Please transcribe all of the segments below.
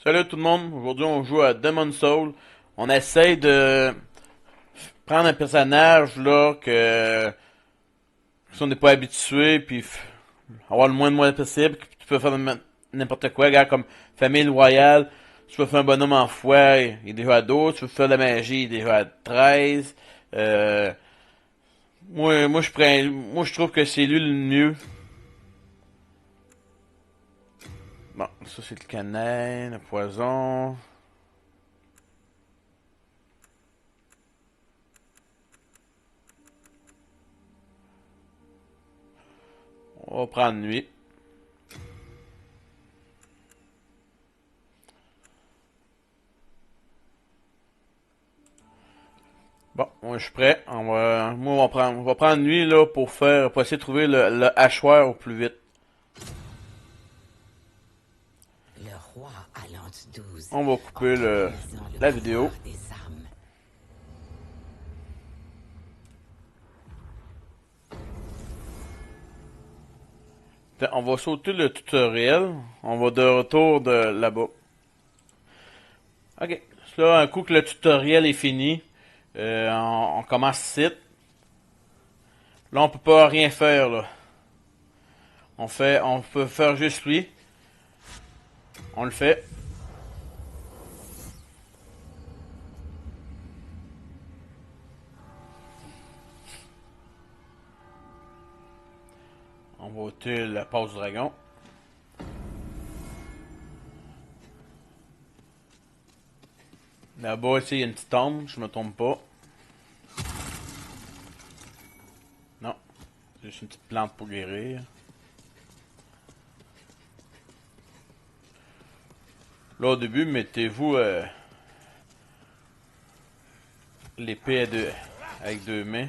Salut tout le monde, aujourd'hui on joue à Demon's Souls. On essaye de prendre un personnage là que si on n'est pas habitué, puis avoir le moins de moyens possible. Tu peux faire n'importe quoi, regarde comme famille royale. Tu peux faire un bonhomme en foi, il est déjà à 12. Tu peux faire de la magie, il est déjà à 13. Euh, moi je trouve que c'est lui le mieux. Bon, ça c'est le canin, le poison. On va prendre lui. Bon, moi je suis prêt. On va prendre lui là pour essayer de trouver le hachoir au plus vite. Le roi Alante 12 On va couper entre à présent le la vidéo. pouvoir des âmes. On va sauter le tutoriel. On va de retour de là-bas. Ok. Là, un coup que le tutoriel est fini, on commence site. Là, on peut pas rien faire là. On peut faire juste lui. On le fait. On va ôter la passe du dragon. Là-bas, ici, il y a une petite tombe, je me trompe pas. Non, c'est juste une petite plante pour guérir. Là, au début, mettez-vous l'épée avec deux mains.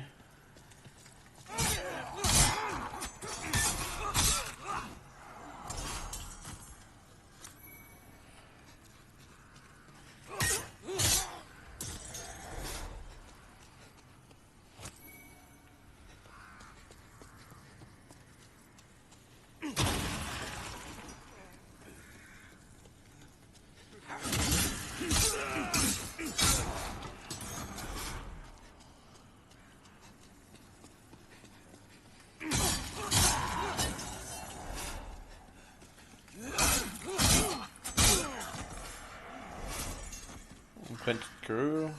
On prend une petite cure.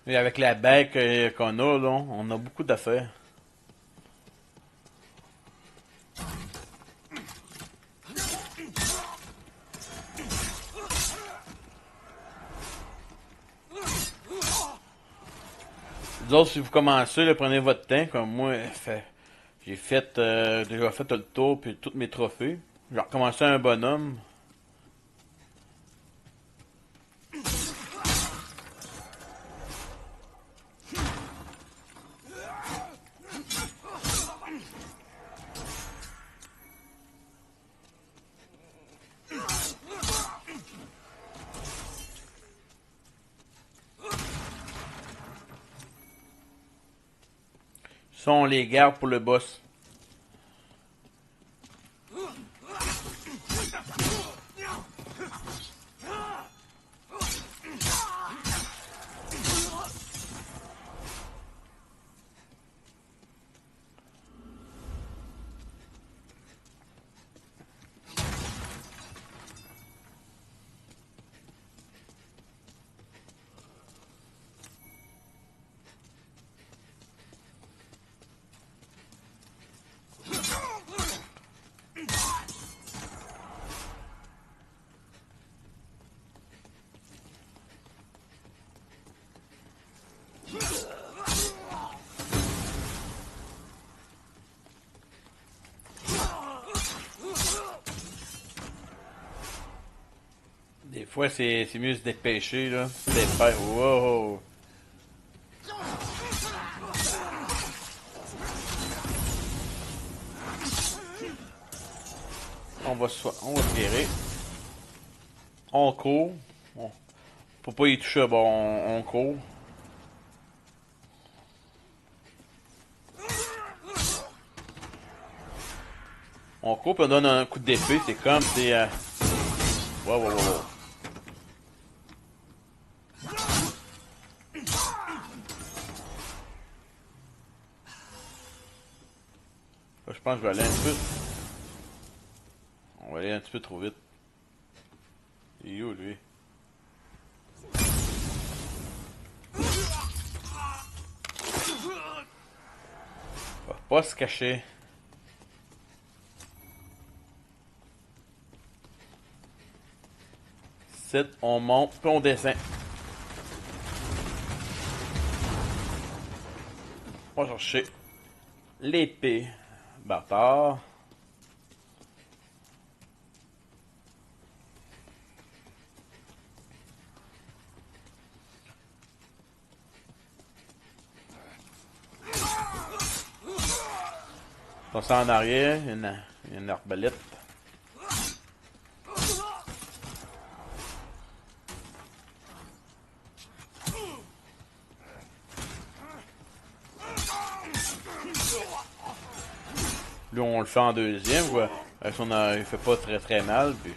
Et avec la bague qu'on a, là, on a beaucoup d'affaires. Les autres, si vous commencez, là, prenez votre temps, comme moi, j'ai déjà fait le tour, puis tous mes trophées. J'ai recommencé un bonhomme. Ça, on les garde pour le boss. Des fois, c'est mieux de se dépêcher, là. C'est faire. Wow! On va se guérir. On court. Faut pas y toucher, bon, on court. On court puis on donne un coup d'épée, c'est comme, c'est... Wow, wow, wow, wow. Là, je pense que je vais aller un petit peu... On va aller un petit peu trop vite. Il est où, lui? Va pas se cacher. Ici, on monte, puis on descend. On va chercher l'épée. Bâtard. On s'en en arrière, une arbalète. Lui, on le fait en deuxième, quoi. Il fait pas très très mal, puis...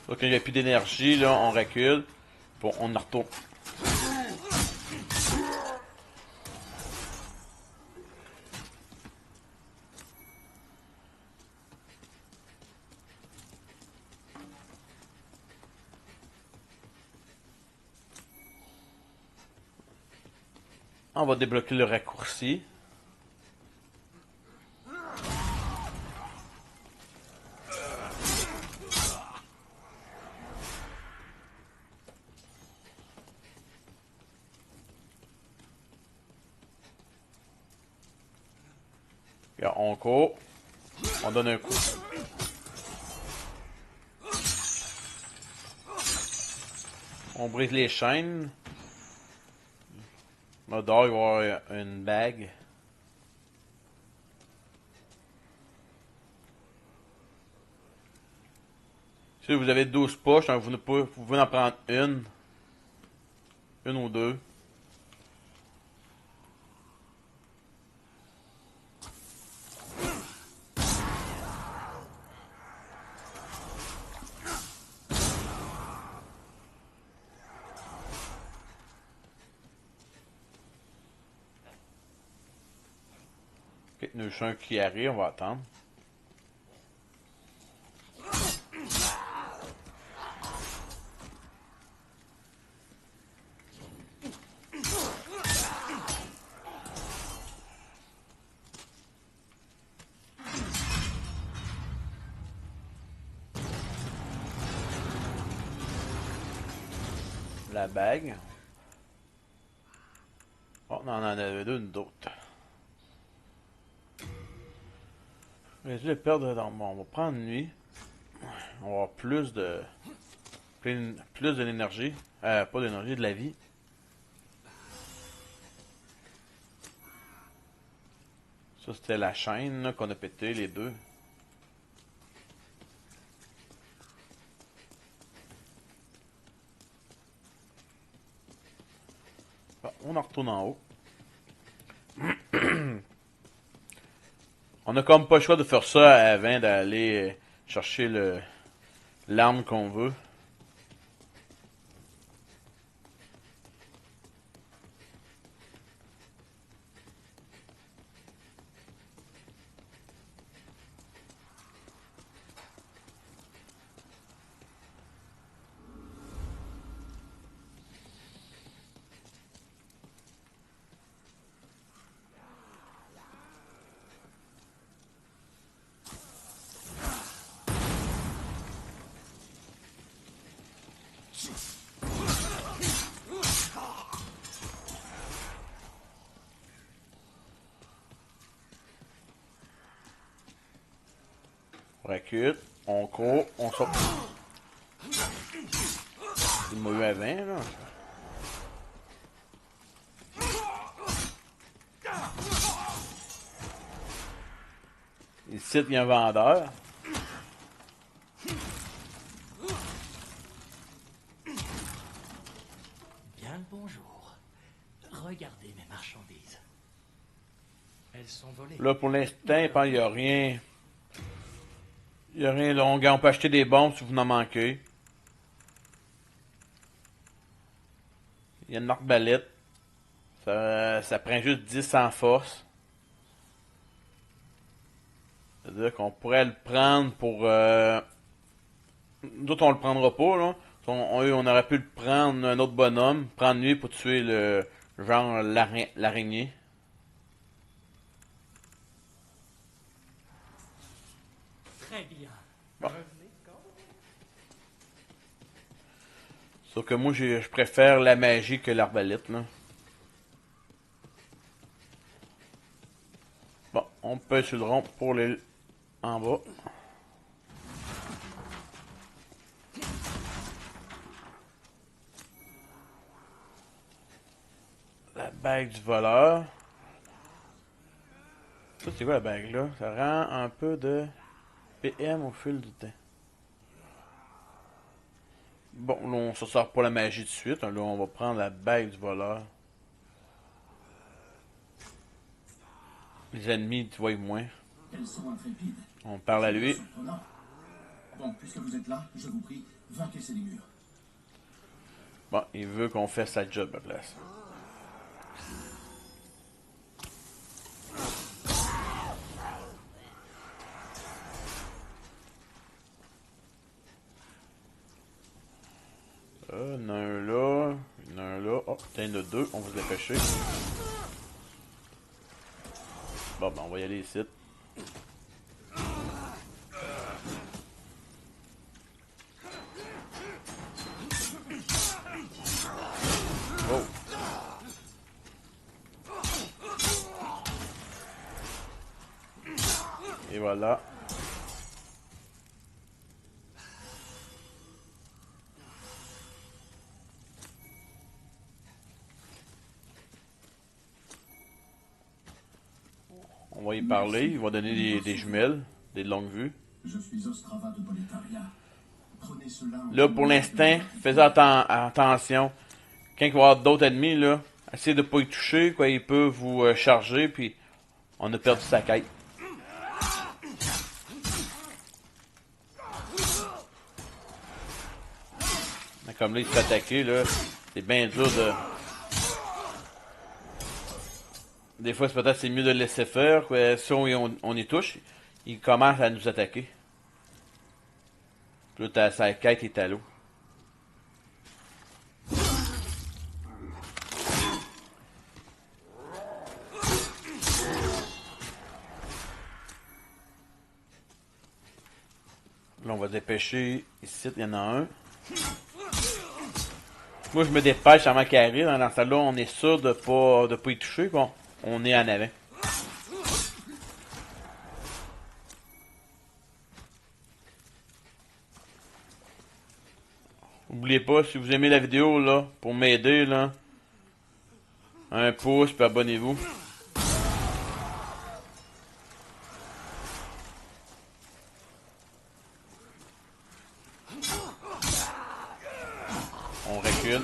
Donc, quand il n'y a plus d'énergie, là, on recule. Bon, on en retourne. On va débloquer le raccourci. Regarde, on court. On donne un coup. On brise les chaînes. Là, dehors, il va y avoir une bague. Si vous avez 12 poches, donc vous pouvez en prendre une. Une ou deux. Ok, nous sommes un qui arrive, on va attendre. La bague. Oh, non, on en avait deux d'autres. Je vais perdre dans... Bon, on va prendre lui. On va avoir plus de... Plus de l'énergie. Pas de l'énergie, de la vie. Ça, c'était la chaîne qu'on a pété, les deux. Ah, on en retourne en haut. On a comme pas le choix de faire ça avant d'aller chercher l'arme qu'on veut. On recule, on court, on sort. Il m'a eu à 20, là. Ici, il y a un vendeur. Bien le bonjour. Regardez mes marchandises. Elles sont volées. Là, pour l'instant, il n'y a rien. Il n'y a rien long. On peut acheter des bombes si vous en manquez. Il y a une arbalète. Ça prend juste 10 en force. C'est-à-dire qu'on pourrait le prendre pour... Nous autres, on le prendra pas, là. On aurait pu le prendre un autre bonhomme, prendre lui pour tuer le genre l'araignée. Très bien. Bon. Revenez quand? Sauf que moi, je préfère la magie que l'arbalète, là. Bon, on pèse sur le rond pour les... en bas. La bague du voleur. Ça, c'est quoi la bague, là? Ça rend un peu de PM au fil du temps. Bon, là, on se sort pas la magie tout de suite. Là, on va prendre la bague du voleur. Les ennemis, tu vois, moins. Elles sont intrépides. On parle à lui. Surprenant. Donc, puisque vous êtes là, je vous prie, vainquez ces murs. Bon, il veut qu'on fasse sa job à la place. Il y en a un là. Il y en a un là. Oh, putain, il y en a deux. On va se dépêcher. Bon, ben, on va y aller ici. Oh. Et voilà. On va y parler. Il va donner des jumelles, des longues vues. Je suis Ostrava de Boletaria. Prenez cela en Là, pour l'instant, faites attention. Quand il va y avoir d'autres ennemis, là, essayez de ne pas y toucher, quoi. Il peut vous charger, puis on a perdu sa quête. Mais comme là, il se fait attaquer, là, c'est bien dur de... Des fois, c'est mieux de le laisser faire, quoi. Si on y touche, il commence à nous attaquer. Puis là, sa quête est à l'eau. Là, on va dépêcher. Ici, il y en a un. Moi, je me dépêche avant qu'il arrive. Dans ce là on est sûr de pas y toucher. Bon, on est en avant. N'oubliez pas, si vous aimez la vidéo, là, pour m'aider, là, un pouce, puis abonnez-vous. On recule.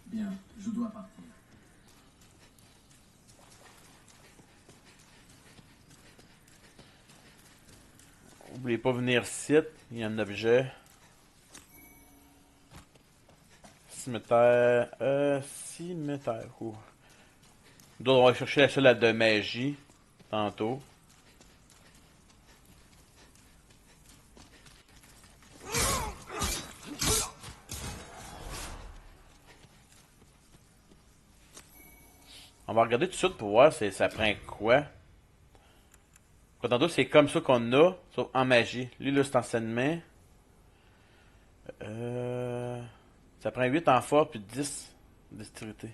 Bien, je dois partir. N'oubliez pas de venir site. Il y a un objet. Cimetière. Cimetière. Ouh. Nous, on va chercher la seule de magie. Tantôt. On va regarder tout de suite pour voir si ça prend quoi. Tantôt, c'est comme ça qu'on a, sauf en magie. Lui, là, c'est enseignement. Ça prend 8 en force puis 10 de dextérité.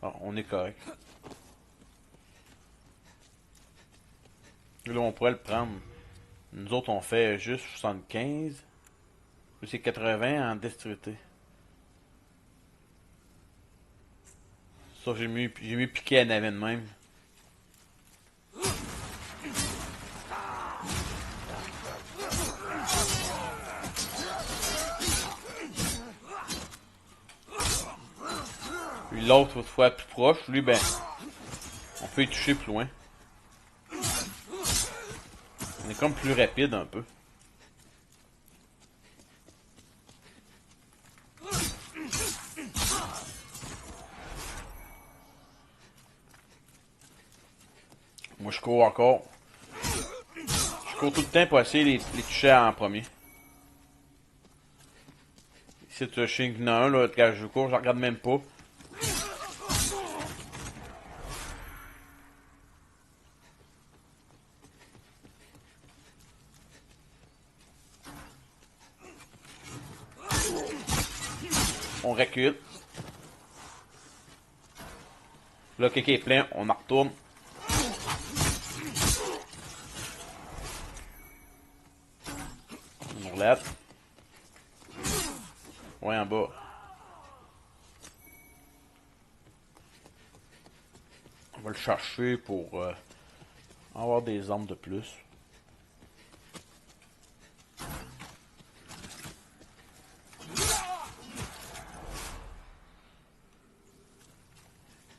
Bon, on est correct. Là, on pourrait le prendre. Nous autres, on fait juste 75. C'est 80 en dextérité. Ça, j'ai mis piqué à navet de même. Puis l'autre, autrefois plus proche, lui, ben, on peut y toucher plus loin. On est comme plus rapide un peu. Moi, je cours encore. Je cours tout le temps pour essayer de les toucher en premier. Ici, tu as Shing un, là, quand je cours, je regarde même pas. On recule. Là, quelqu'un est plein, on en retourne. On relève. Ouais, en bas. On va le chercher pour avoir des armes de plus.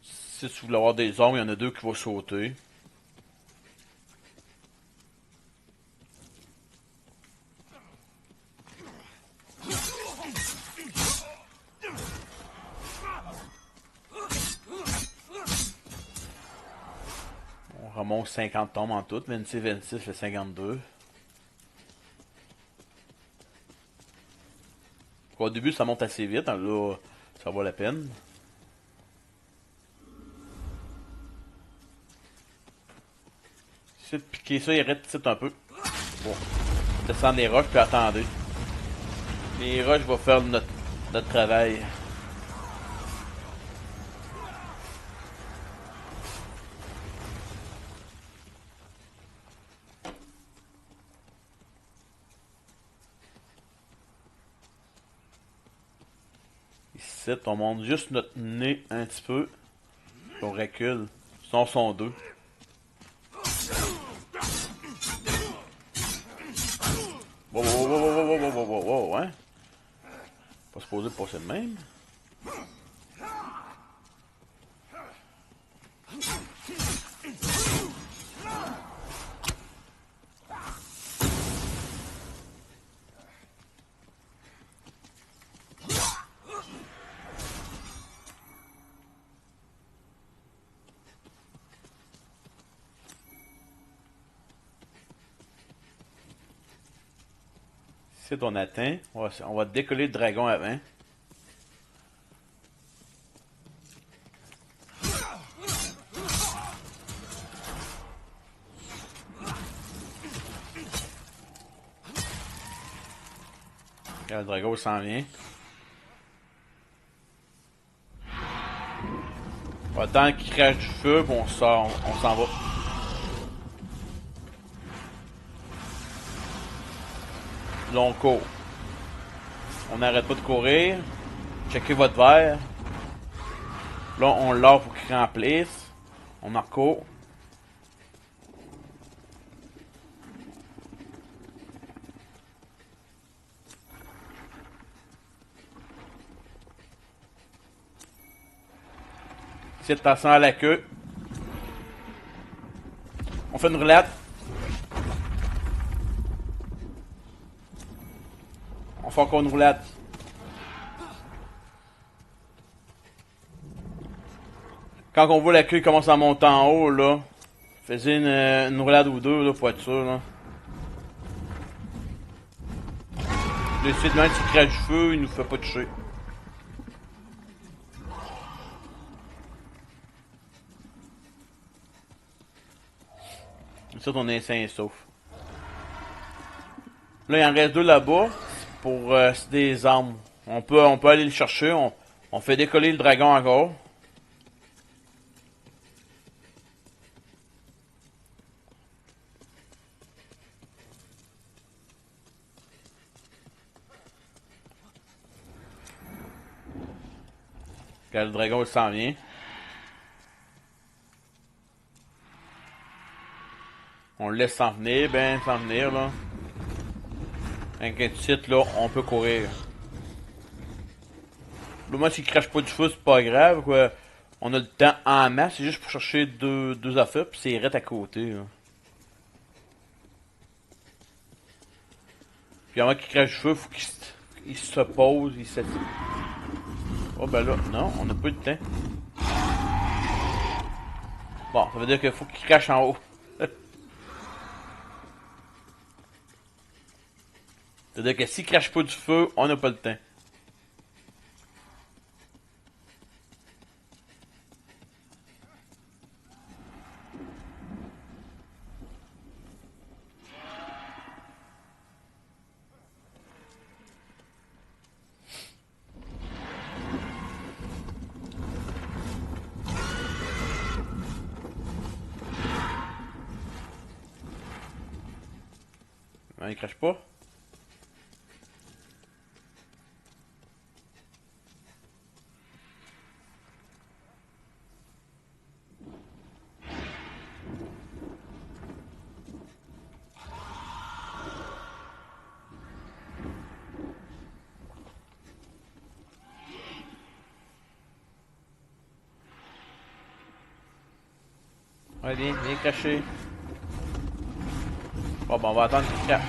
Si tu voulais avoir des armes, il y en a deux qui vont sauter. On remonte 50 tombes en tout. 26 fait 52. Au début, ça monte assez vite. Hein, là, ça vaut la peine. Essayez de piquer ça, il arrête ici un peu. Bon. Descendre les roches, puis attendez. Les roches vont faire notre travail. Ici, on monte juste notre nez un petit peu. Puis on recule. Sinon, sont deux. Wow, hein? Pas supposé passer de même. Si on atteint, on va décoller le dragon avant. Quand le dragon s'en vient. On va attendre qu'il crache du feu, puis on sort, on s'en va. Là, on court. On n'arrête pas de courir. Checkez votre verre. Là, on l'a pour qu'il remplisse. On en court. Ici, attention à la queue. On fait une roulade. On fait encore une roulade. Quand on voit la queue commence à monter en haut, là, faisez une roulade ou deux là, pour être sûr. Là. Le site même s'il crache du feu, il nous fait pas toucher. Ça, on est sain et sauf. Là, il en reste deux là-bas. Pour c'est des armes. On peut aller le chercher. On fait décoller le dragon encore. Quand le dragon il s'en vient. On le laisse s'en venir, ben s'en venir là. Avec un titre là, on peut courir. Là, moi s'il crache pas du feu, c'est pas grave quoi. On a le temps en masse, c'est juste pour chercher deux affaires, puis c'est direct à côté là. Puis avant qu'il crache du feu, faut qu'il se pose, il se... Oh ben là, non, on n'a pas eu de temps. Bon, ça veut dire qu'il faut qu'il crache en haut. Ça veut dire que s'il crache pas du feu, on n'a pas le temps. Non, il crache pas. Ouais, viens cracher. Bon, ben, on va attendre qu'il crache.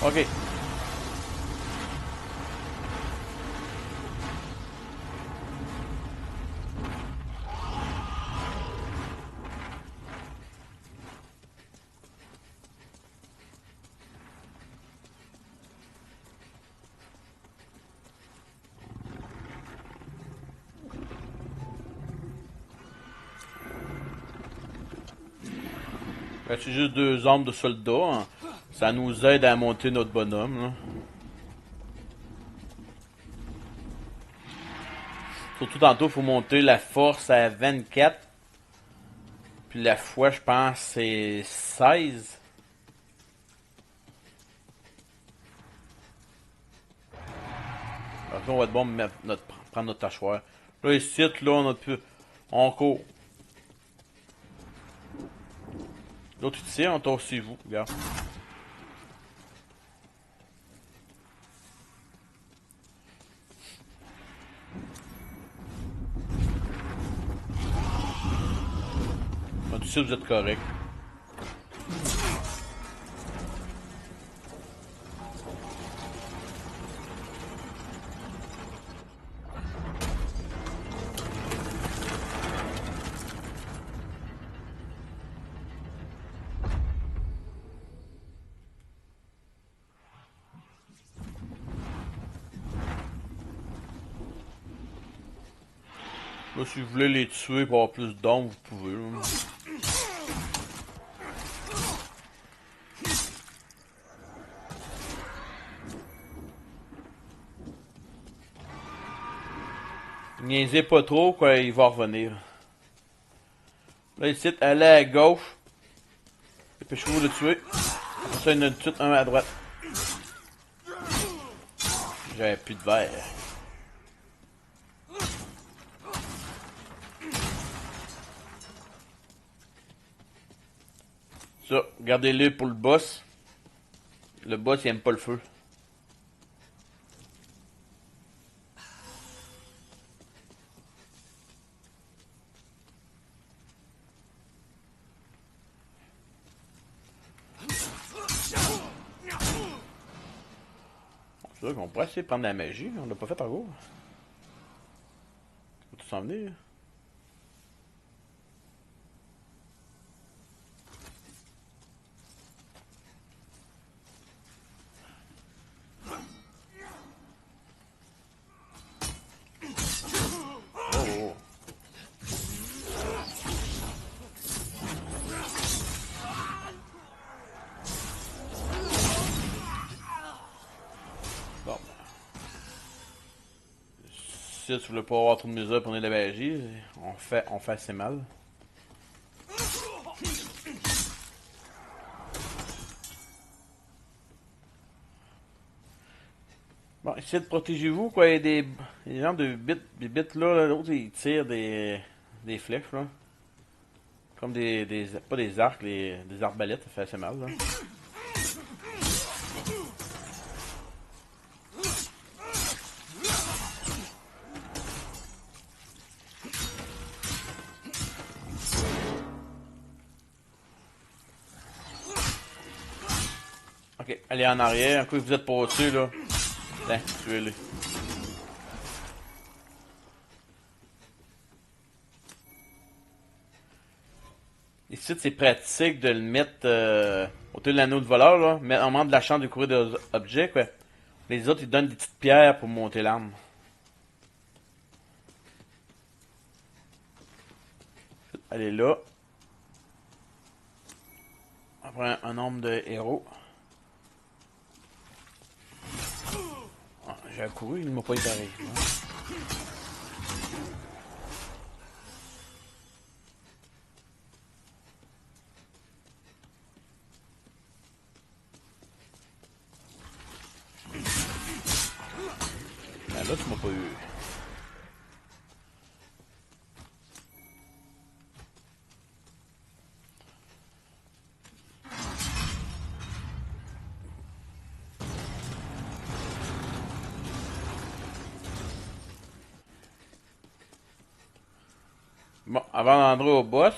Ok. Ben, c'est juste deux armes de soldats. Hein. Ça nous aide à monter notre bonhomme. Là. Surtout tantôt, il faut monter la force à 24. Puis la foi, je pense, c'est 16. Donc là, on va être bon de prendre notre tâchoir. Là, ici, là, on a pu... On court. L'autre ici, on t'a aussi vous, regarde. L'autre ici, vous êtes correct. Là, si vous voulez les tuer pour avoir plus d'ombre, vous pouvez. Là. Niaisez pas trop, quoi, il va revenir. Là, ici, allez à gauche. Dépêchez-vous de le tuer. Après ça, il y en a tout de suite un à droite. J'avais plus de verre. Ça, gardez-le pour le boss. Le boss, il aime pas le feu. C'est vrai qu'on pourrait essayer de prendre la magie. On l'a pas fait encore. Faut tout s'en venir. Oh. ici, tu voulais pas avoir trop de mesures pour la magie. On fait assez mal. Bon, essayez de protéger-vous, quoi. Il y a des gens des bits là, l'autre ils tirent des flèches, là. Comme pas des arcs, des arbalètes, ça fait assez mal, là. Ok, allez en arrière, un coup vous êtes pas au-dessus, là. Tiens, tuez-le. Ici, c'est pratique de le mettre autour de l'anneau de voleur, là. Mais en moment de la chambre de découvrir des objets, quoi. Les autres, ils donnent des petites pierres pour monter l'arme. Allez là. Après un nombre de héros. Ah, j'ai couru, il ne m'a pas été arrivé. Ben là, tu m'as pas eu. Bon, avant d'entrer au boss,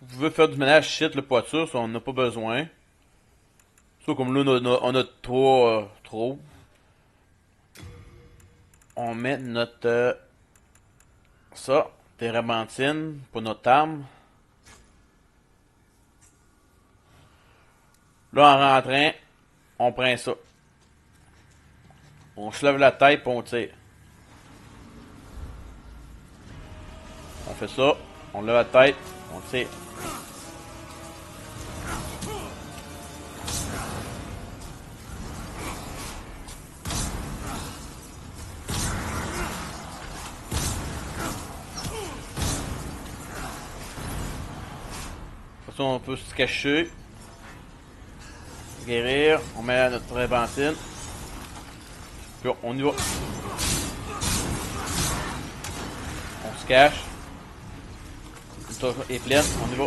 vous pouvez faire du ménage shit, le poiture, ça on n'a pas besoin. Ça, comme là, on a trop. On met notre. Ça, térébenthine pour notre arme. Là, en rentrant, on prend ça. On se lève la tête et on tire. On fait ça, on lève la tête, on tire. Après ça, on peut se cacher. Guérir, on met notre térébenthine. Puis on y va. On se cache. Une tour est pleine, on y va.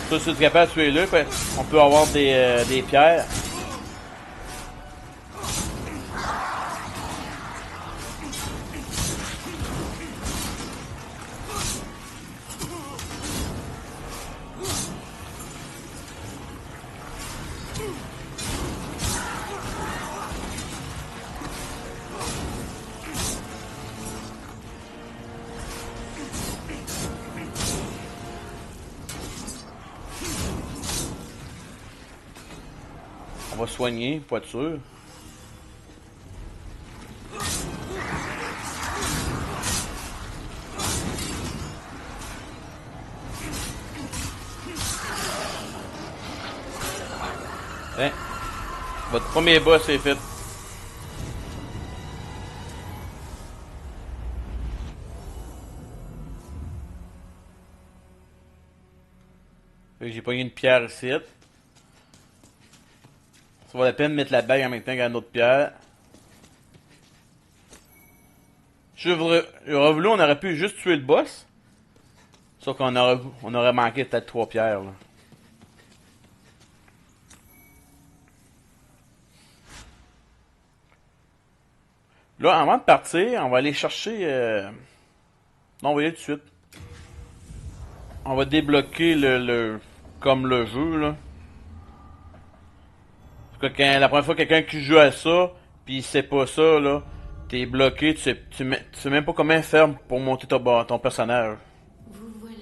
Ça, si tu es capable de tuer le, on peut avoir des pierres. On va soigner, pour être sûr. Hein? Votre premier boss est fait. J'ai pogné une pierre ici. Ça vaut la peine de mettre la bague en même temps qu'une autre pierre. J'aurais voulu, on aurait pu juste tuer le boss. Sauf qu'on aurait manqué peut-être 3 pierres. Là. Là, avant de partir, on va aller chercher... Non, on va y aller tout de suite. On va débloquer comme le jeu, là. Parce que la première fois quelqu'un qui joue à ça, pis il sait pas ça, là, t'es bloqué, tu sais même pas comment faire pour monter ton personnage. Vous voilà.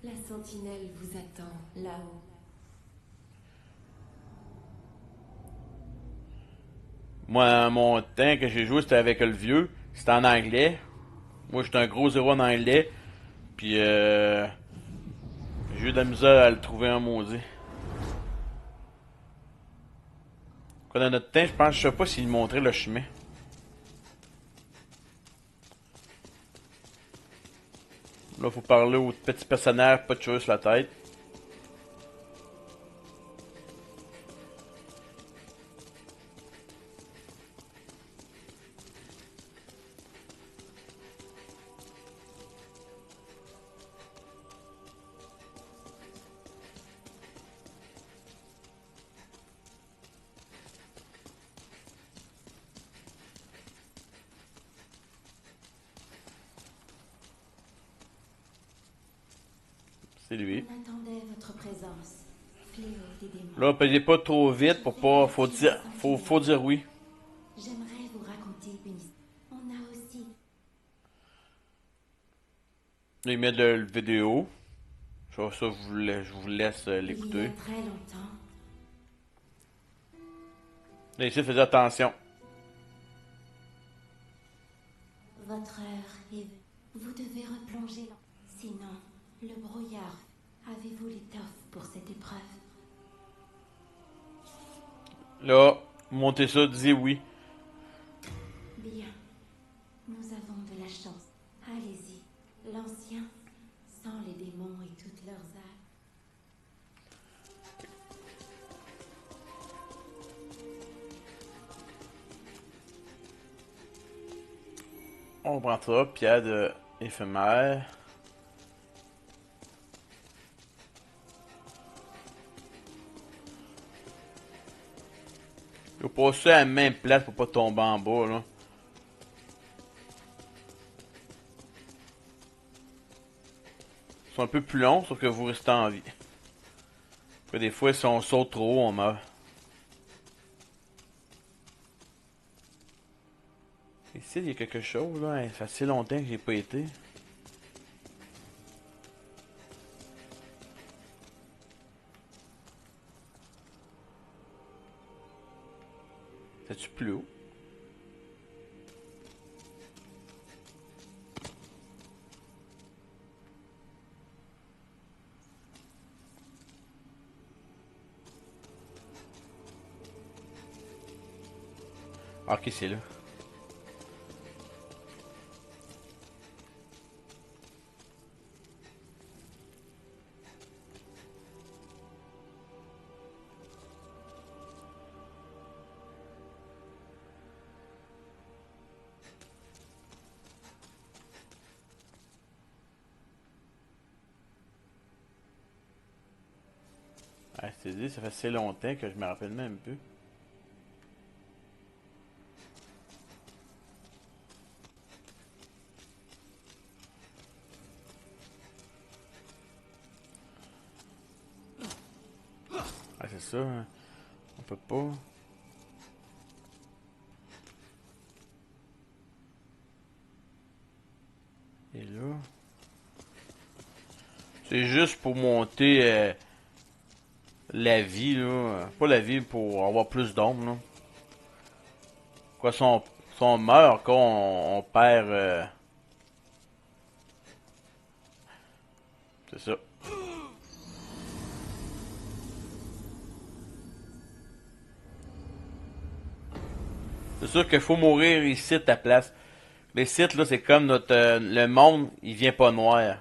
La sentinelle vous attend là-haut. Moi, mon temps que j'ai joué, c'était avec le vieux. C'était en anglais. Moi, j'étais un gros zéro en anglais. Puis, j'ai eu de la misère à le trouver en maudit. Quoi, dans notre temps, je sais pas s'il montrait le chemin. Là, faut parler au petit personnage, pas de cheveux sur la tête. C'est lui. On attendait votre présence. Fléau des démons. Là, pesez pas trop vite pour pas. Faut dire oui. J'aimerais vous raconter une histoire. On a aussi Là, il met le vidéo. Ça, je vous laisse il y l'écouter. a très longtemps. Là, ici, faites attention. Votre heure est venue. Vous devez replonger là. Sinon, le brouillard. Avez-vous l'étoffe pour cette épreuve? Là, montez ça, dis oui. Bien. Nous avons de la chance. Allez-y. L'ancien, sans les démons et toutes leurs âmes. On prend ça, pierre de éphémère. Il faut passer à la même place pour pas tomber en bas, là. Ils sont un peu plus longs, sauf que vous restez en vie. Après, des fois, si on saute trop haut, on meurt. Ici, il y a quelque chose, là. Ça fait assez longtemps que j'ai pas été. C'est-tu plus haut? Ah, ok, c'est là. Ah, je t'ai dit, ça fait assez longtemps que je me rappelle même plus. Ah, c'est ça, hein. On peut pas. Et là. C'est juste pour monter la vie, là. Pas la vie, pour avoir plus d'ombre, là. Quoi, si on meurt, quand on perd. C'est ça. C'est sûr qu'il faut mourir ici à ta place. Les sites, là, c'est comme notre. Le monde, il vient pas noir.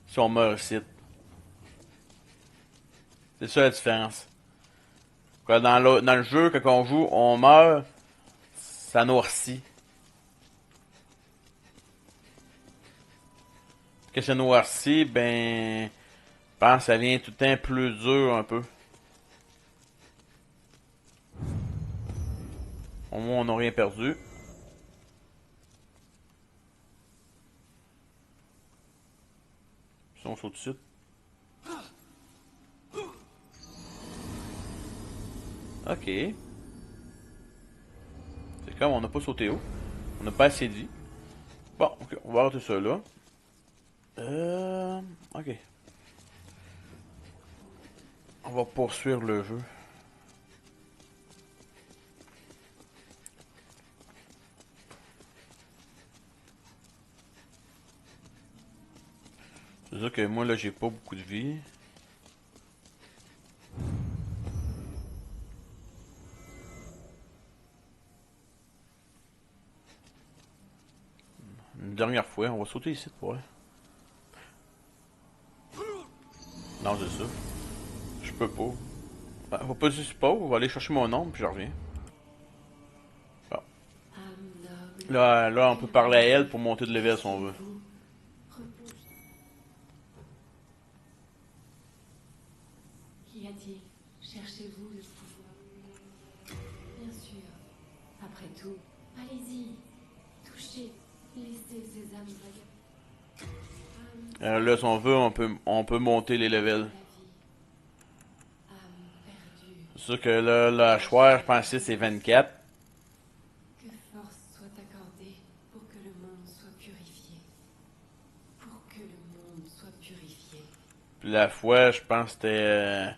Si on meurt ici. C'est ça la différence. Quoi, dans le jeu, quand on joue, on meurt, ça noircit. Que ça noircit, ben. Je pense que ça vient tout le temps plus dur un peu. Au moins, on n'a rien perdu. Si on saute tout de suite. Ok. C'est comme on n'a pas sauté haut. On n'a pas assez de vie. Bon, ok, on va arrêter ça là. Ok. On va poursuivre le jeu. C'est sûr que moi là j'ai pas beaucoup de vie. Une dernière fois, on va sauter ici pour vrai. Non, c'est ça. Je peux pas. Ah, on va pas juste pas, on va aller chercher mon nom puis je reviens. Bon. Là, on peut parler à elle pour monter de level si on veut. Qu'y a-t-il? Cherchez-vous le pouvoir? Bien sûr. Après tout, allez-y. Touchez. Laissez ces âmes Là, si on veut, on peut monter les levels. la vie. Âme perdue. C'est sûr que là, la choix, je pense que c'est 24. Que force soit accordée pour que le monde soit purifié. Pour que le monde soit purifié. Puis la foi, je pense que c'était...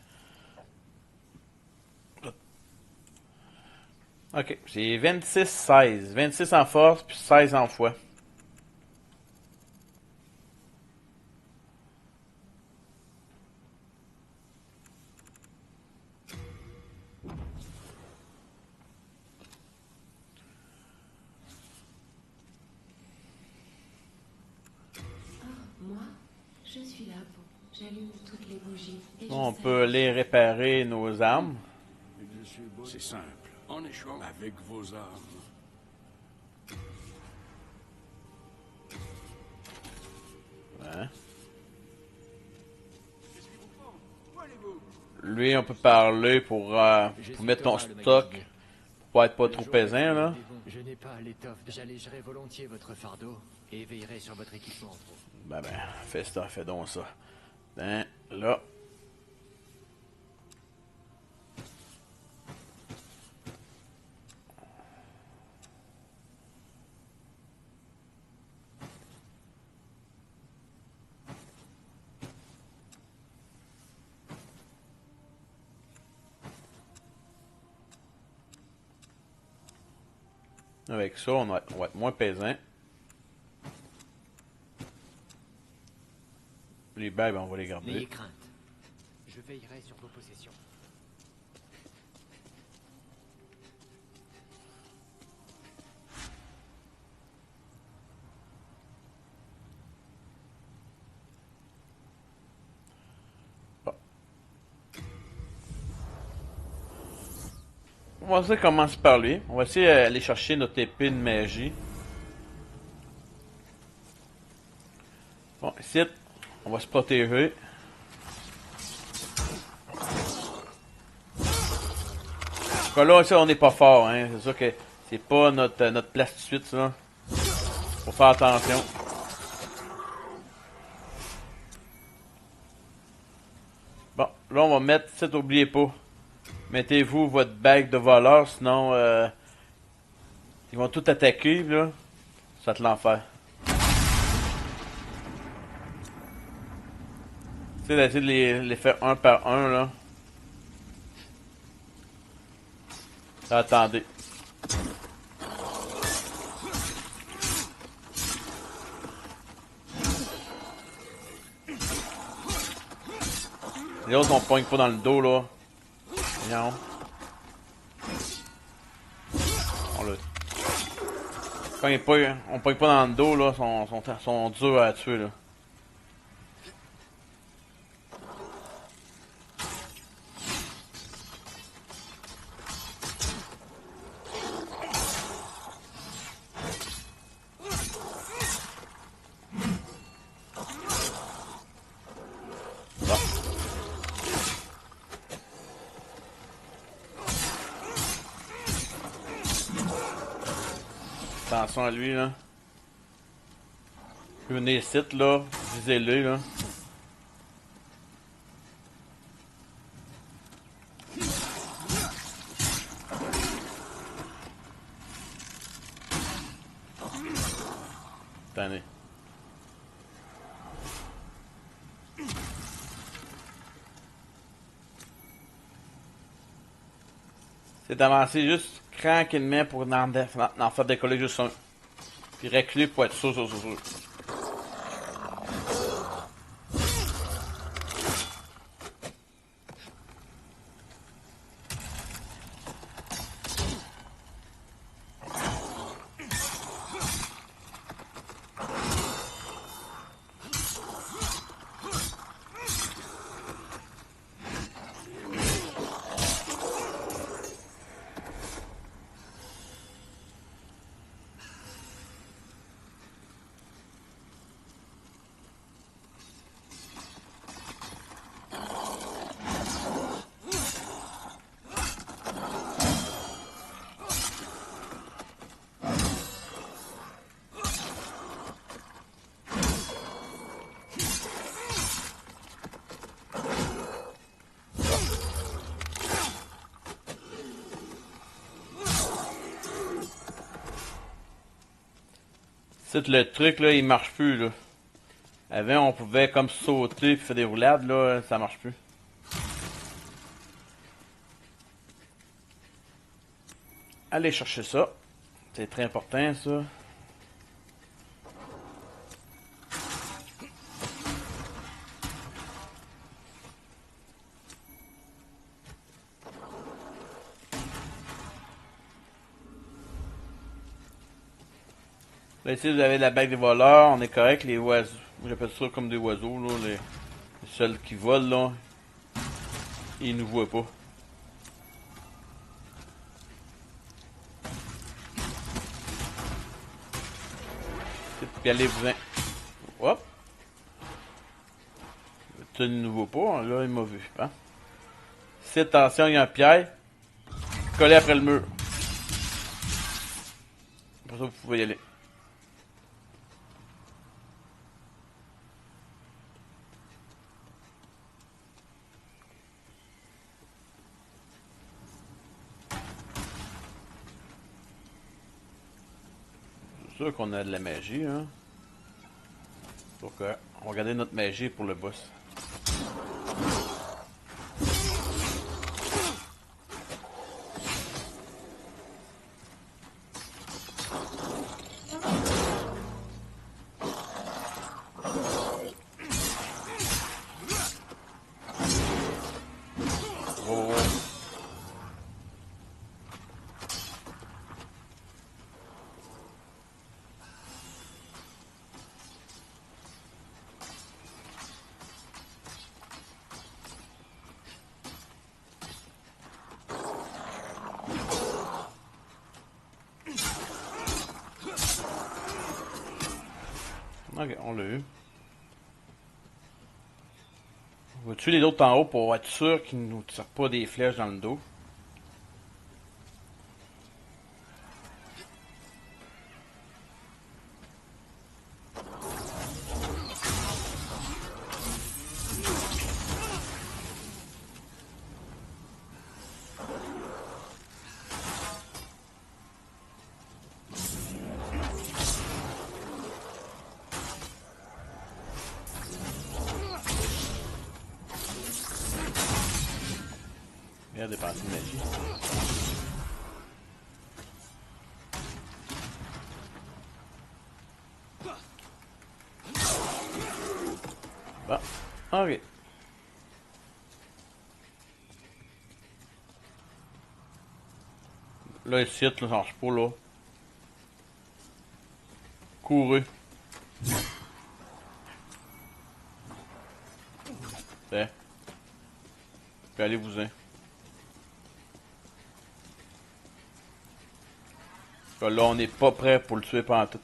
Ok, c'est 26-16. 26 en force, puis 16 en foi. Moi, je suis là pour. J'allume toutes les bougies. Et On je peut aller réparer nos armes. C'est simple. En échange. Avec vos armes. Hein? Lui, on peut parler pour mettre ton stock. Pour pas être pas trop pesant, là. Je n'ai pas l'étoffe. J'allégerai volontiers votre fardeau et veillerai sur votre équipement. Ben, fais ça, fais donc ça. Ben, là. Avec ça, on va être moins pesant. Les bagues, on va les garder. N'ayez crainte. Je veillerai sur vos possessions. On va essayer de commencer par lui. On va essayer d'aller chercher notre épée de magie. Bon, ici, on va se protéger. Là, ici, on n'est pas fort, hein. C'est sûr que c'est pas notre place tout de suite, ça. Faut faire attention. Bon, là, on va mettre, ça, n'oubliez pas. Mettez-vous votre bague de voleur, sinon, ils vont tout attaquer, là. Ça va être l'enfer. Tu sais, d'essayer de les faire un par un, là. Attendez. Les autres, on pogne pas dans le dos, là. Non. On pogne pas dans le dos, là. Sont durs à tuer, là. Attention à lui, là. Venez ici, là. Visez-le, là. Attendez. C'est d'avancer juste tranquillement pour en faire décoller juste un. Puis reculer pour être sûr. C'est le truc là, il marche plus là. Avant on pouvait comme sauter et faire des roulades, là, ça marche plus. Allez chercher ça. C'est très important ça. Là, ici, vous avez la bague des voleurs, on est correct, les oiseaux. J'appelle ça comme des oiseaux, là, les seuls qui volent, là. Ils nous voient pas. Puis allez-vous-en. Hop! Tu ne nous vois pas, là, il m'a vu. Hein? Si, attention, il y a un piège. Collé après le mur. Pour ça, vous pouvez y aller. C'est sûr qu'on a de la magie, hein. Donc, on va regarder notre magie pour le boss. Oh, oh. Ok, on l'a eu. On va tuer les autres en haut pour être sûr qu'ils ne nous tirent pas des flèches dans le dos. Il a dépensé de magie. Bon, ok. Là, ici, là, ça marche pas, là. Courez. C'est. Puis allez-vous-en. Là, on n'est pas prêt pour le tuer pendant tout.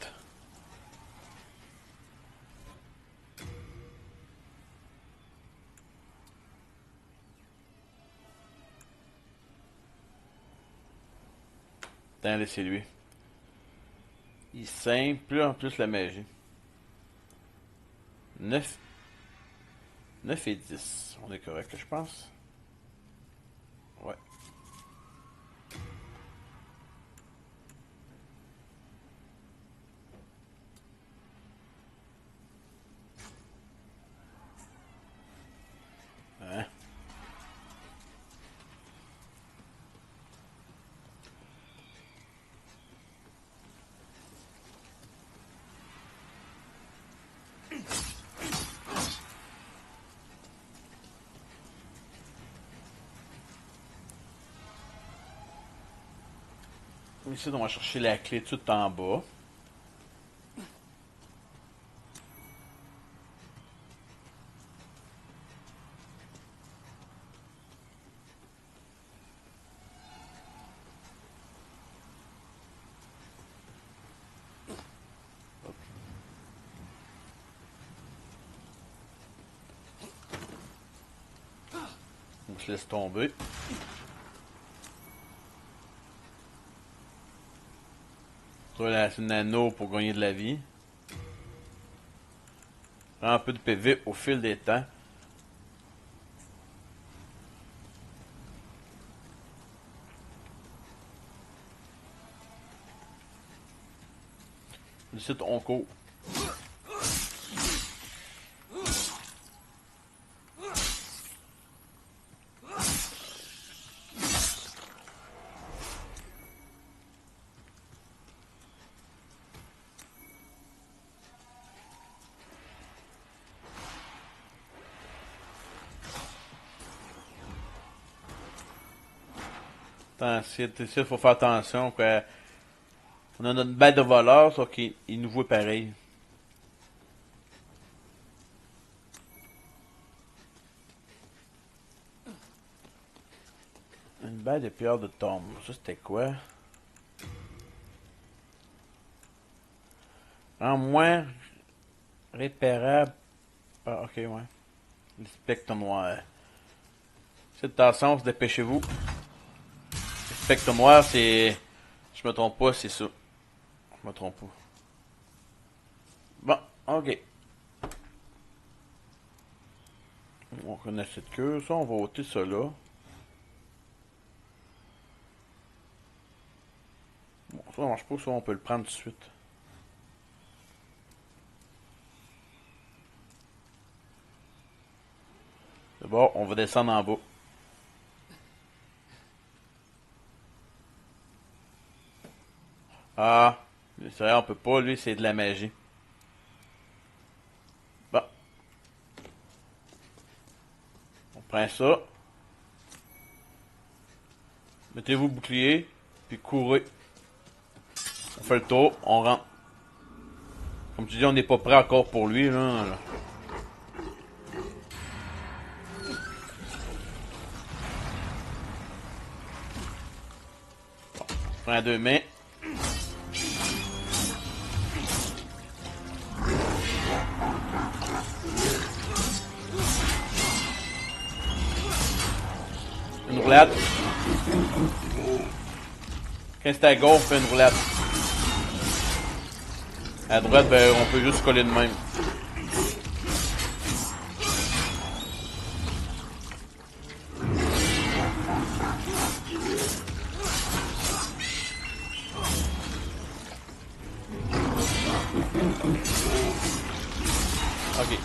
Attends, laissez-lui. Il est simple, en plus la magie. 9 et 10. On est correct, je pense. Ouais. Hein? Ici, on va chercher la clé tout en bas. On se laisse tomber. Là, c'est un anneau pour gagner de la vie. Prends un peu de PV au fil des temps. Ici, on court. Ici, il faut faire attention. Quoi. On a notre bête de voleur, sauf qu'il nous voit pareil. Une bête de pierre de tombe. Ça, c'était quoi? En moins répérable. Ah, ok, ouais. Le spectre noir. C'est attention, dépêchez-vous. Le spectre noir, c'est. Je me trompe pas, c'est ça. Je me trompe pas. Bon, ok. On connaît cette queue, ça, on va ôter ça là. Bon, ça marche pas, ça, on peut le prendre tout de suite. C'est bon, on va descendre en bas. Ah, c'est vrai, on peut pas, lui, c'est de la magie. Bon. On prend ça. Mettez-vous le bouclier, puis courez. On fait le tour, on rentre. Comme tu dis, on n'est pas prêt encore pour lui, là. Bon, on prend deux mains. Une roulade. Quand c'est à gauche, on fait une roulade. À droite, ben, on peut juste coller de même. Ok.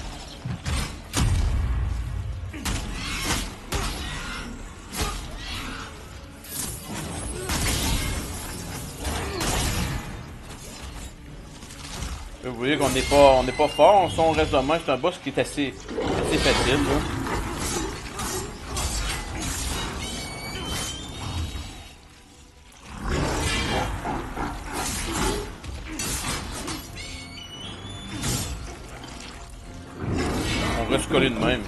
Vous voyez qu'on n'est pas fort, on reste de main, c'est un boss qui est assez facile, là. On reste collé de même.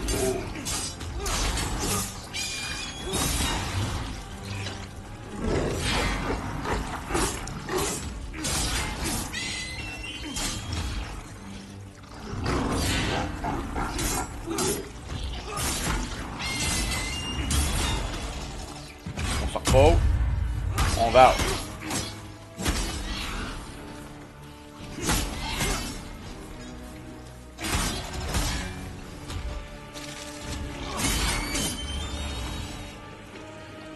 On se repose. On va.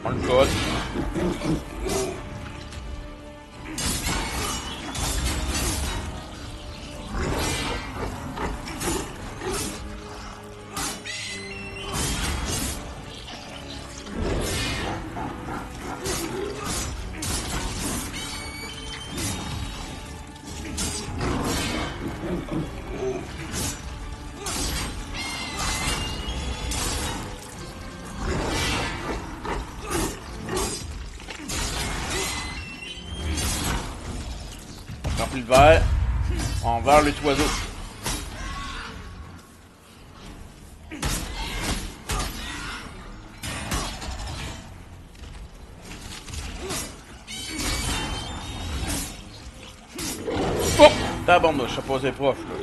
On le colle. Remplis le verre. On verre les oiseaux. Oh! Tabarnouche, je suis passé proche, là.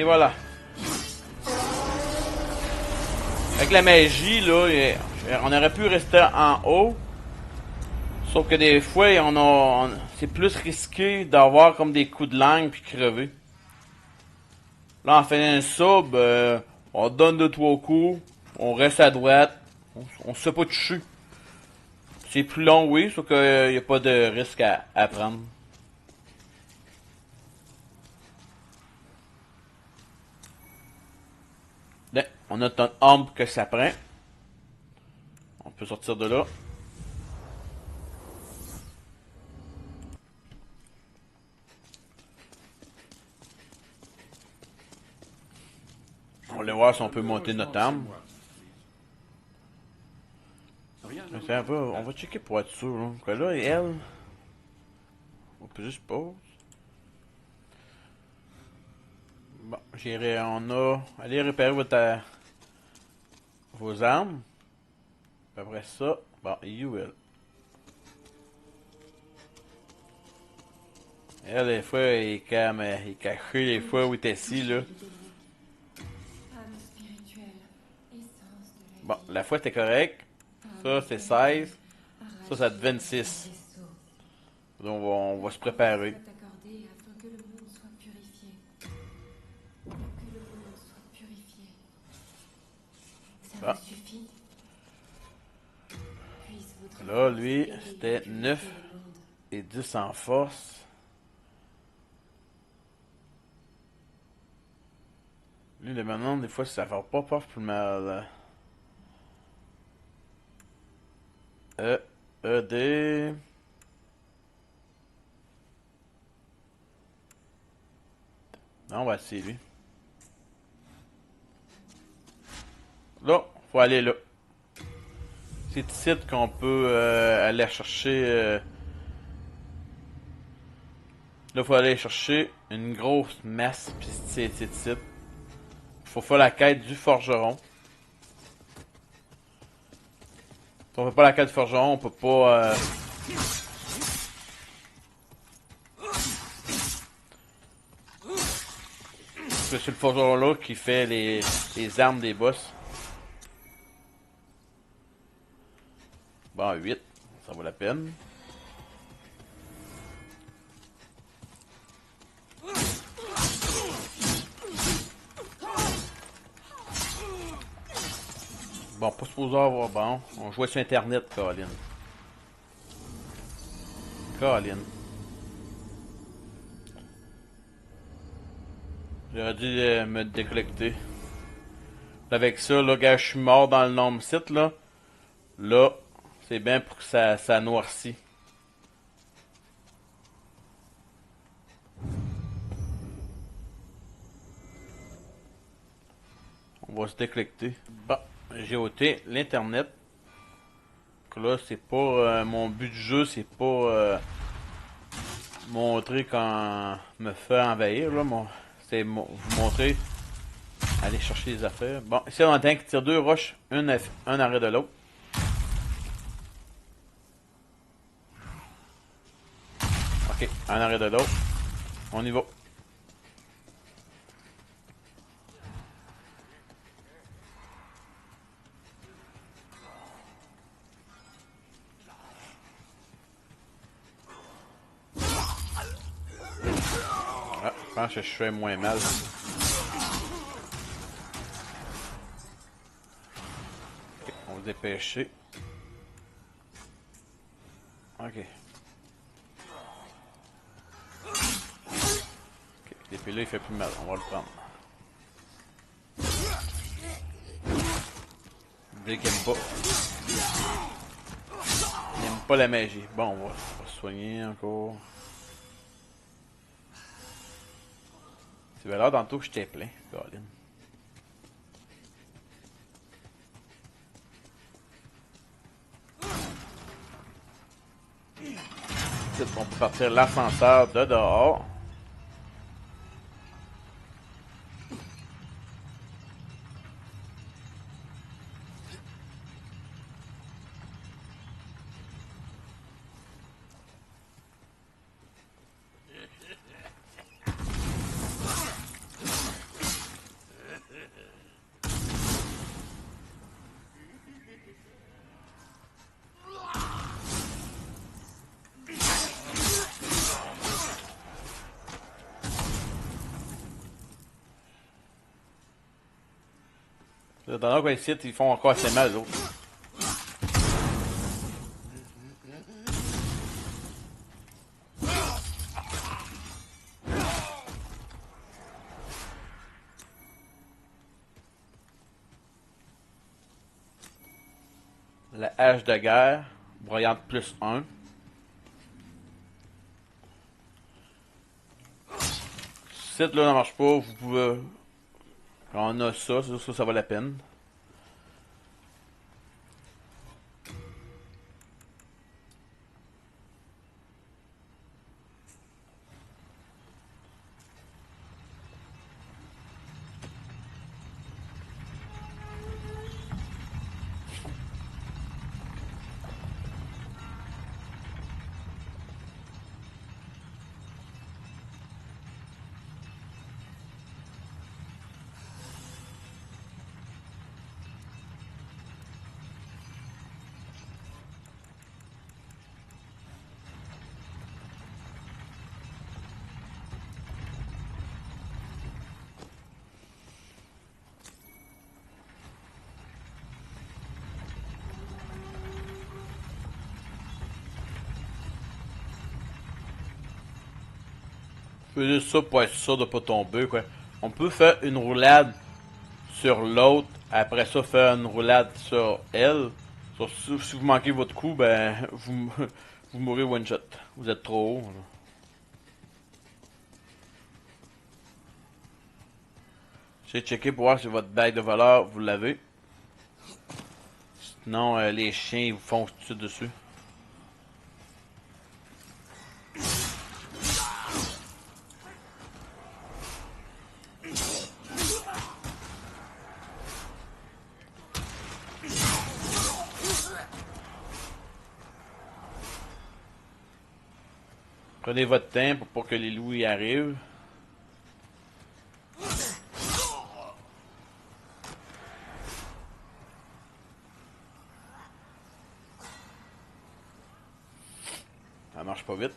Et voilà. Avec la magie, là, on aurait pu rester en haut. Sauf que des fois, c'est plus risqué d'avoir comme des coups de langue puis crever. Là, en faisant ça, ben, on donne 2-3 coups, on reste à droite, on se fait pas toucher. C'est plus long, oui, sauf qu'il n'y a pas de risque à prendre. Là, on a notre arme que ça prend. On peut sortir de là. On va aller voir si on peut monter notre arme. On va checker pour être sûr. Hein. Que là, et elle. On peut juste pause. Bon, on a. Allez réparer vos armes. Puis après ça. Bon, you will. Elle, des fois, il est caché, des fois, où il est assis, là. Bon, la fois, c'était correct. Ça, c'est 16. Ça, ça devient 26. Donc, on va se préparer. Bon. Là, lui, c'était 9 et 10 en force. Lui, le maintenant, des fois, ça va pas plus mal. D. Non, bah c'est lui. Là, faut aller là. C'est ici qu'on peut aller chercher. Là, faut aller chercher une grosse masse. Puis c'est ici. Faut faire la quête du forgeron. Si on fait pas la quête du forgeron, on peut pas. C'est le forgeron là qui fait les armes des boss. Bon, 8, ça vaut la peine. Bon, pas supposé avoir bon. On jouait sur internet, Colin. Colin. J'aurais dû me décollecter. Avec ça, là, gars, je suis mort dans le nombre site, là. Là, c'est bien pour que ça noircit. On va se décollecter. Bon, j'ai ôté l'internet. Là, c'est pas mon but du jeu, c'est pas montrer quand me fait envahir, là. C'est vous montrer aller chercher les affaires. Bon, ici on entend qu'il tire 2 roches, un arrêt de l'autre. Ok, un arrêt de l'autre. On y va. Ah, je pense que je fais moins mal. Ok, on va se dépêcher. Ok. L'épée là, il fait plus mal. On va le prendre. Dès qu'il aime pas. Il aime pas la magie. Bon, on va se soigner encore. C'est valeur tantôt que j'étais plein, Colin. On peut partir l'ascenseur de dehors. Pendant qu'on ici, ils font encore assez mal, les autres. La hache de guerre, broyante plus 1. Si cette là ne marche pas, vous pouvez. On a ça, c'est sûr que ça vaut la peine. Je fais juste ça pour être sûr de pas tomber, quoi. On peut faire une roulade sur l'autre, après ça faire une roulade sur elle. Si vous manquez votre coup, ben vous mourrez one shot. Vous êtes trop haut. Là. J'ai checké pour voir si votre bague de voleur vous l'avez. Sinon les chiens ils vous foncent tout de suite dessus. Prenez votre temps pour pas que les loups y arrivent. Ça marche pas vite.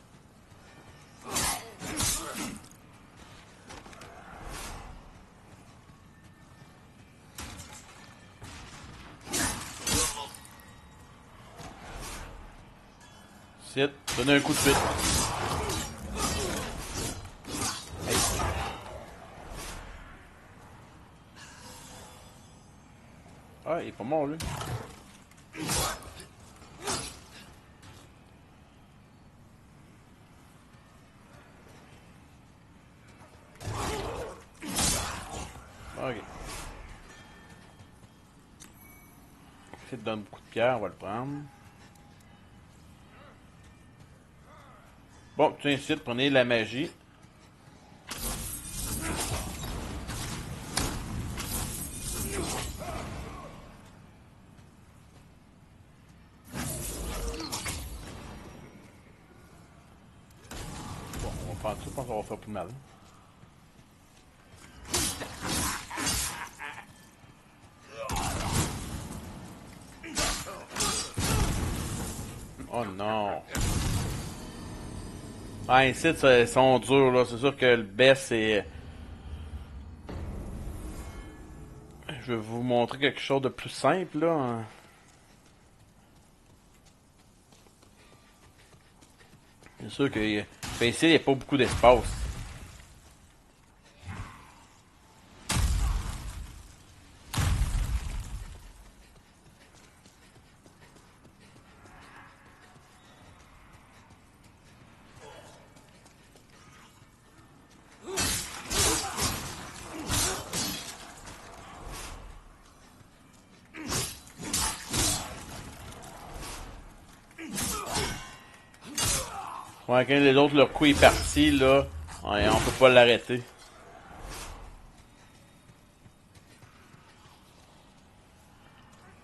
C'est, donnez un coup de suite. Hey. Ah, il est pas mort lui. Ok. Ça te donne beaucoup de pierre, on va le prendre. Bon, tu incites, prenez la magie. Bon, on va prendre ça, je pense qu'on va faire plus mal. Oh non! Ah, ici, ils sont durs, là. C'est sûr que le best, c'est... Je vais vous montrer quelque chose de plus simple, là. C'est sûr que ici, il n'y a pas beaucoup d'espace. Ouais, quand les autres, leur coup est parti, là, ouais, on peut pas l'arrêter.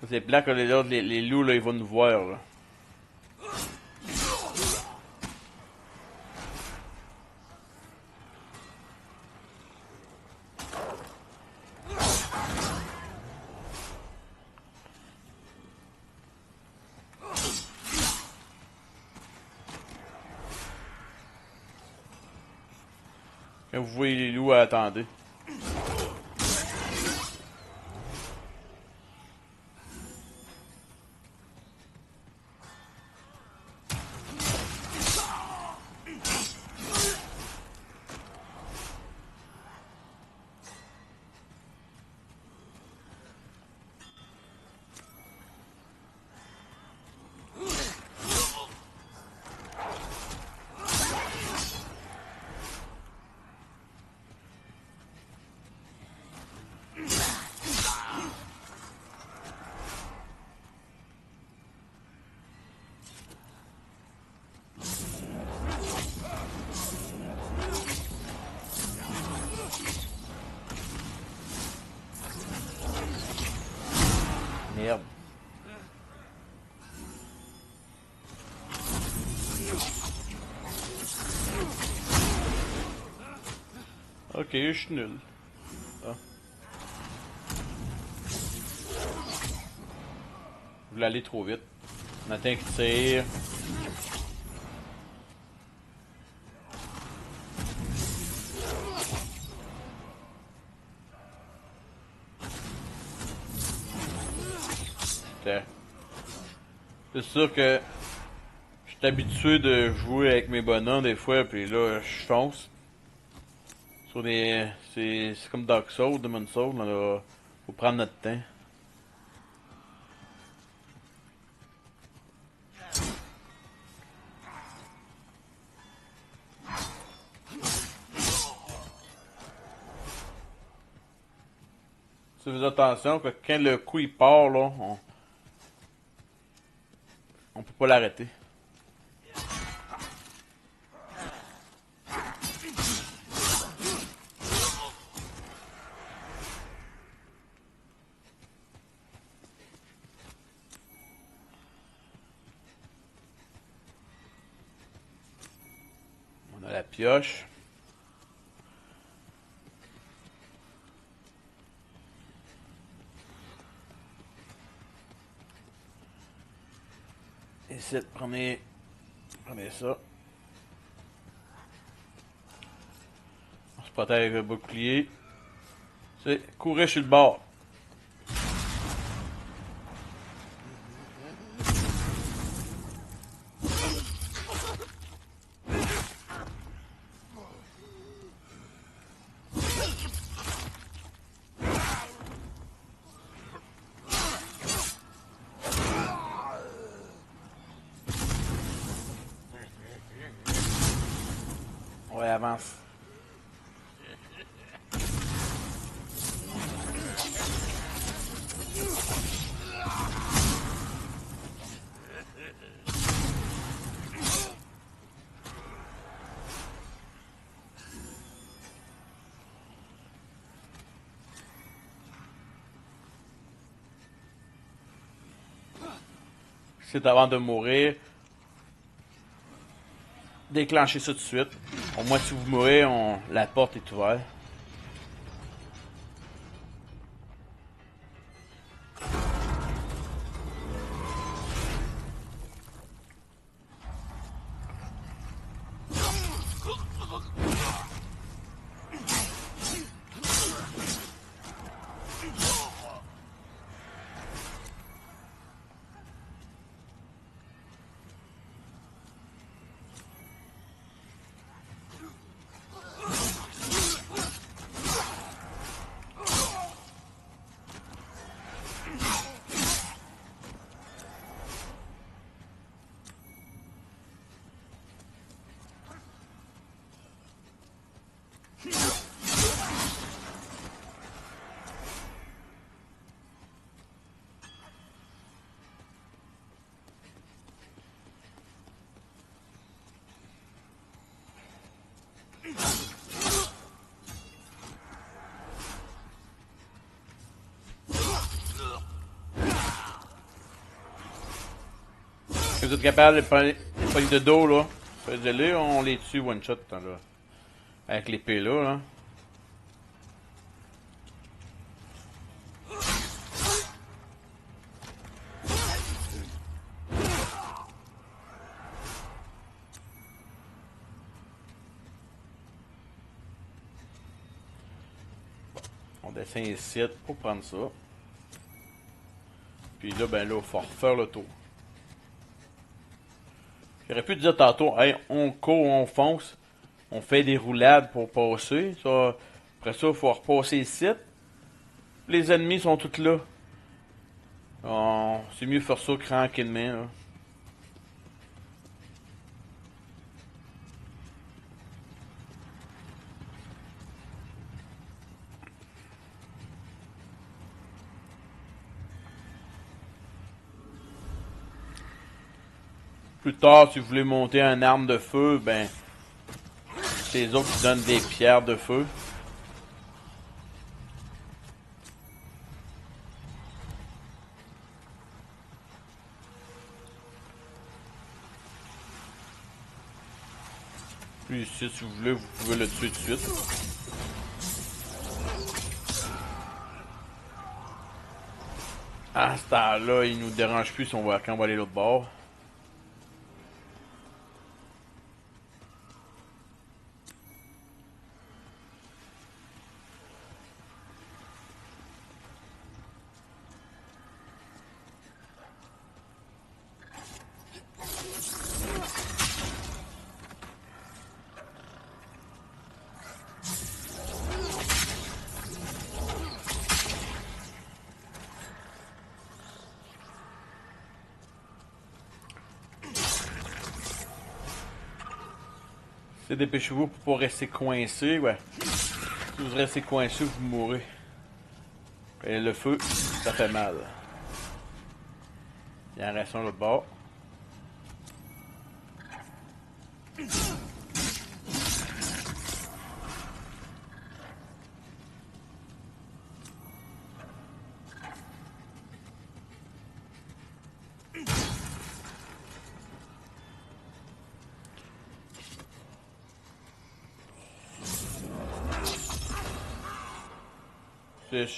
C'est plat que les autres, les loups, là, ils vont nous voir, là. Quand vous voyez les loups, attendez. Ok, je suis nul. Ah. Je voulais aller trop vite. On attend qu'il tire. Ok. C'est sûr que je suis habitué de jouer avec mes bonhommes des fois, puis là, je fonce. Sur des. C'est comme Dark Souls, Demon Souls, là, faut prendre notre temps. Si vous faites attention, que quand le coup il part, là, on peut pas l'arrêter. On a la pioche. Essayez de prenez ça. On se protège avec le bouclier. C'est courir sur le bord. Ouais, avance. C'est avant de mourir. Déclenchez ça tout de suite. Au moins, si vous mourrez, la porte est ouverte. Si vous êtes capable de prendre les pognes de dos, là, faites-le, on les tue one shot, là. Avec l'épée, là. On descend ici pour prendre ça. Puis là, ben là, il faut refaire le tour. J'aurais pu dire tantôt, hey, on court, on fonce, on fait des roulades pour passer. Ça, après ça, il faut repasser ici. Les ennemis sont tous là. C'est mieux faire ça tranquillement, là. Plus tard, si vous voulez monter une arme de feu, ben, c'est les autres qui donnent des pierres de feu. Puis ici, si vous voulez, vous pouvez le tuer tout de suite. À ce temps-là, il nous dérange plus si on va, quand on va aller l'autre bord. Dépêchez-vous pour pas rester coincé, ouais. Si vous restez coincé, vous mourrez. Et le feu, ça fait mal. Il en reste un l'autre bord.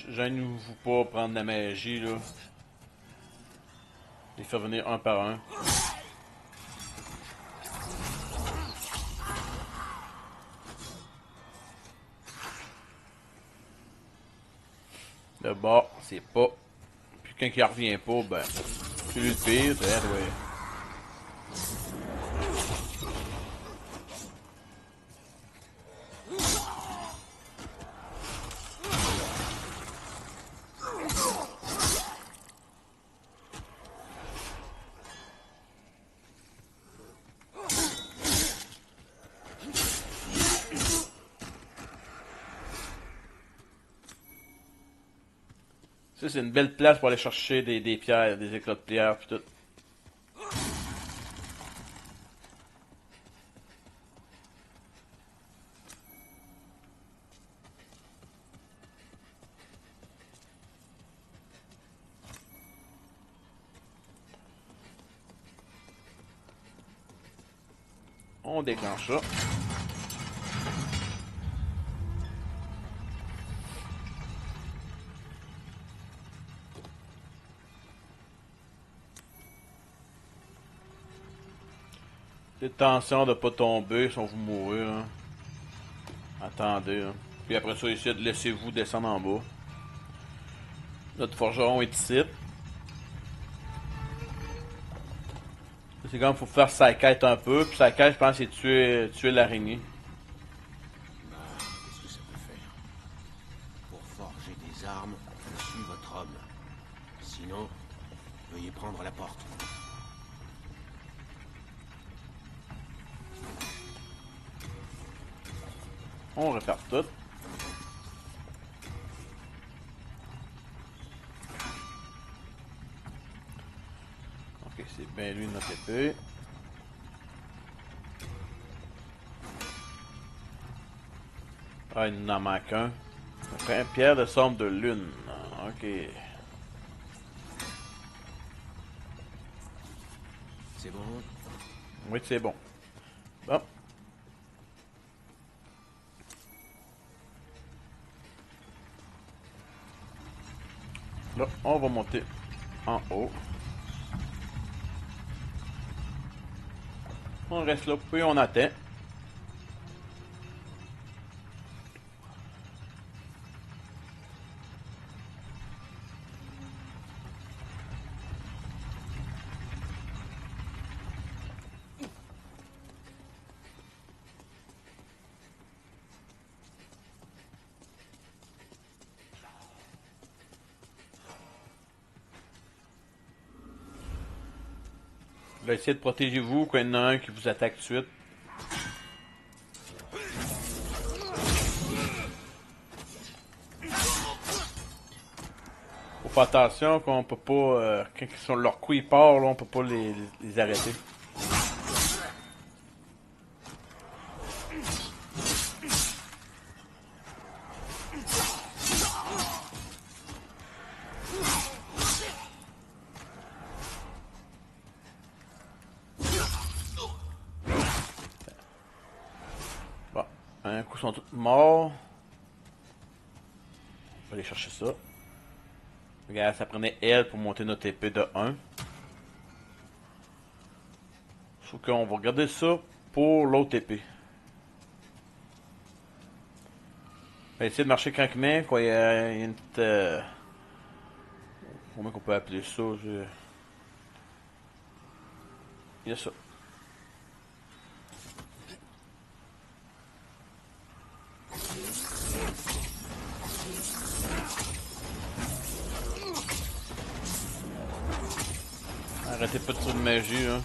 Gênez-vous pas prendre la magie, là. Les faire venir un par un. Le bas, c'est pas. Puis quand il revient pas, ben. C'est lui le pire, ouais. Ça, c'est une belle place pour aller chercher des pierres, des éclats de pierre, pis tout. On déclenche ça. Attention de pas tomber, sinon vous mourir. Hein. Attendez. Hein. Puis après ça, essayez de laisser-vous descendre en bas. Notre forgeron est ici. C'est comme il faut faire sa quête un peu. Puis sa quête, je pense, c'est tuer l'araignée. Qu'est-ce que ça peut faire? Pour forger des armes, je suis votre homme. Sinon, veuillez prendre la porte. On repère tout. Ok, c'est bien lui notre épée. Ah, il nous en manque un. Après, pierre de somme de lune. Ok. C'est bon? Oui, c'est bon. Bon. Là, on va monter en haut. On reste là, puis on attend. Là, essayez de protéger vous quand il y en a un qui vous attaque tout de suite. Faut faire attention qu'on peut pas. Quand ils sont leur coup il part, là, on peut pas les arrêter. Bon, un coup ils sont tous morts. On va aller chercher ça. Regarde, ça prenait L pour monter notre épée de 1. Sauf qu'on va regarder ça pour l'autre épée. On va essayer de marcher tranquillement, quoi. Il y a une petite... comment qu'on peut appeler ça? Il y a ça. Arrêtez pas de faire de magie, hein.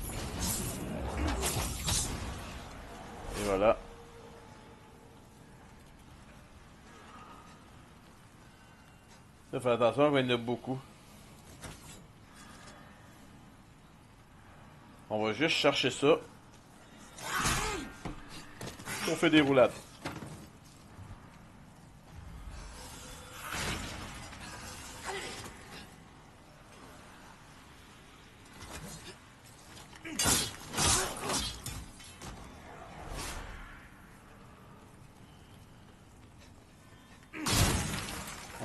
Et voilà. Ça, fais attention, il y en a beaucoup. On va juste chercher ça. On fait des roulades.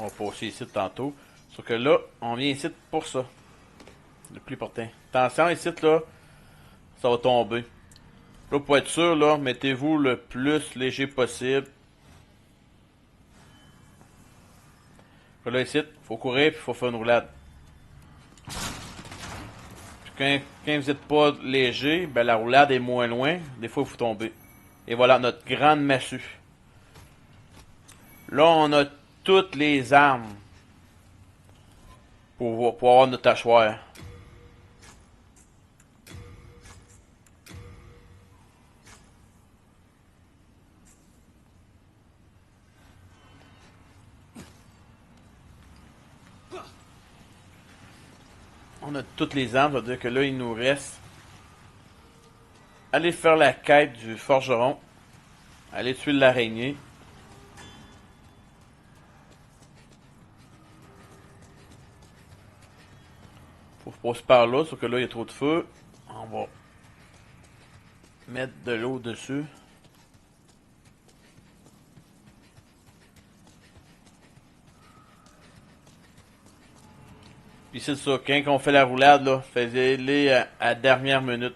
On va passer ici tantôt. Sauf que là, on vient ici pour ça. Le plus important. Attention, ici, là, ça va tomber. Là, pour être sûr, là, mettez-vous le plus léger possible. Là, ici, faut courir et faut faire une roulade. Puis quand vous n'êtes pas léger, ben la roulade est moins loin. Des fois, il faut tomber. Et voilà, notre grande massue. Là, on a toutes les armes pour avoir notre hachoir. On a toutes les armes, ça veut dire que là, il nous reste aller faire la quête du forgeron, aller tuer l'araignée. Faut passer par là, sauf que là, il y a trop de feu. On va mettre de l'eau dessus. Puis c'est ça, quand on fait la roulade, là, faisez-les à la dernière minute.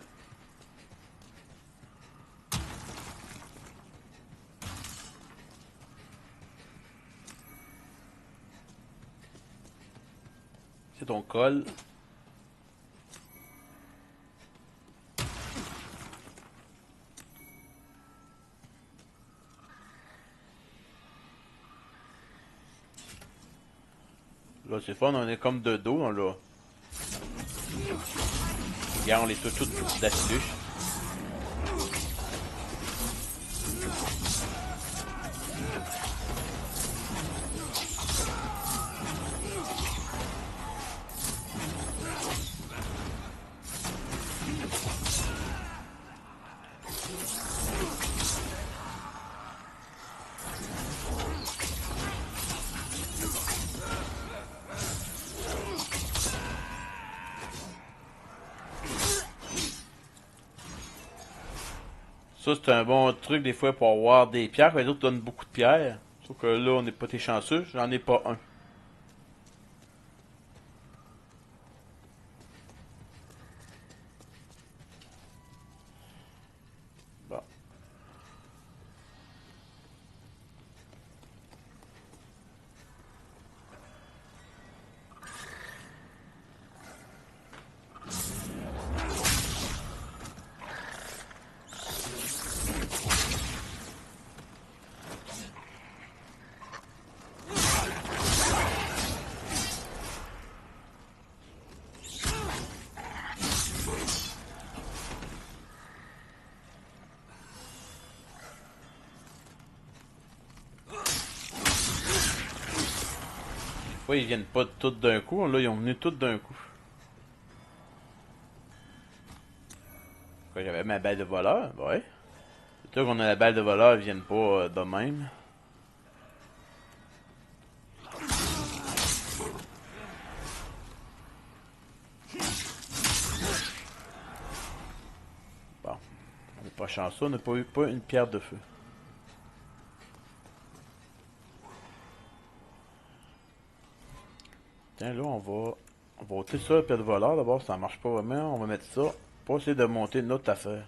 C'est ton col. Là, c'est fun, on est comme de dos, on l'a. Regarde, on les touche toutes d'affilée. Ça, c'est un bon truc des fois pour avoir des pierres. Les autres donnent beaucoup de pierres. Sauf que là, on n'est pas très chanceux. J'en ai pas un. Bon. Pourquoi ils viennent pas tous d'un coup? Là, ils ont venu tous d'un coup. Quoi, j'avais ma balle de voleur? Ouais. C'est sûr qu'on a la balle de voleur, ils viennent pas de même. Bon. On n'est pas chanceux, on n'a pas eu une pierre de feu. Tiens, là, on va ôter ça, le pied de voleur. D'abord, ça marche pas vraiment. On va mettre ça pour essayer de monter une autre affaire.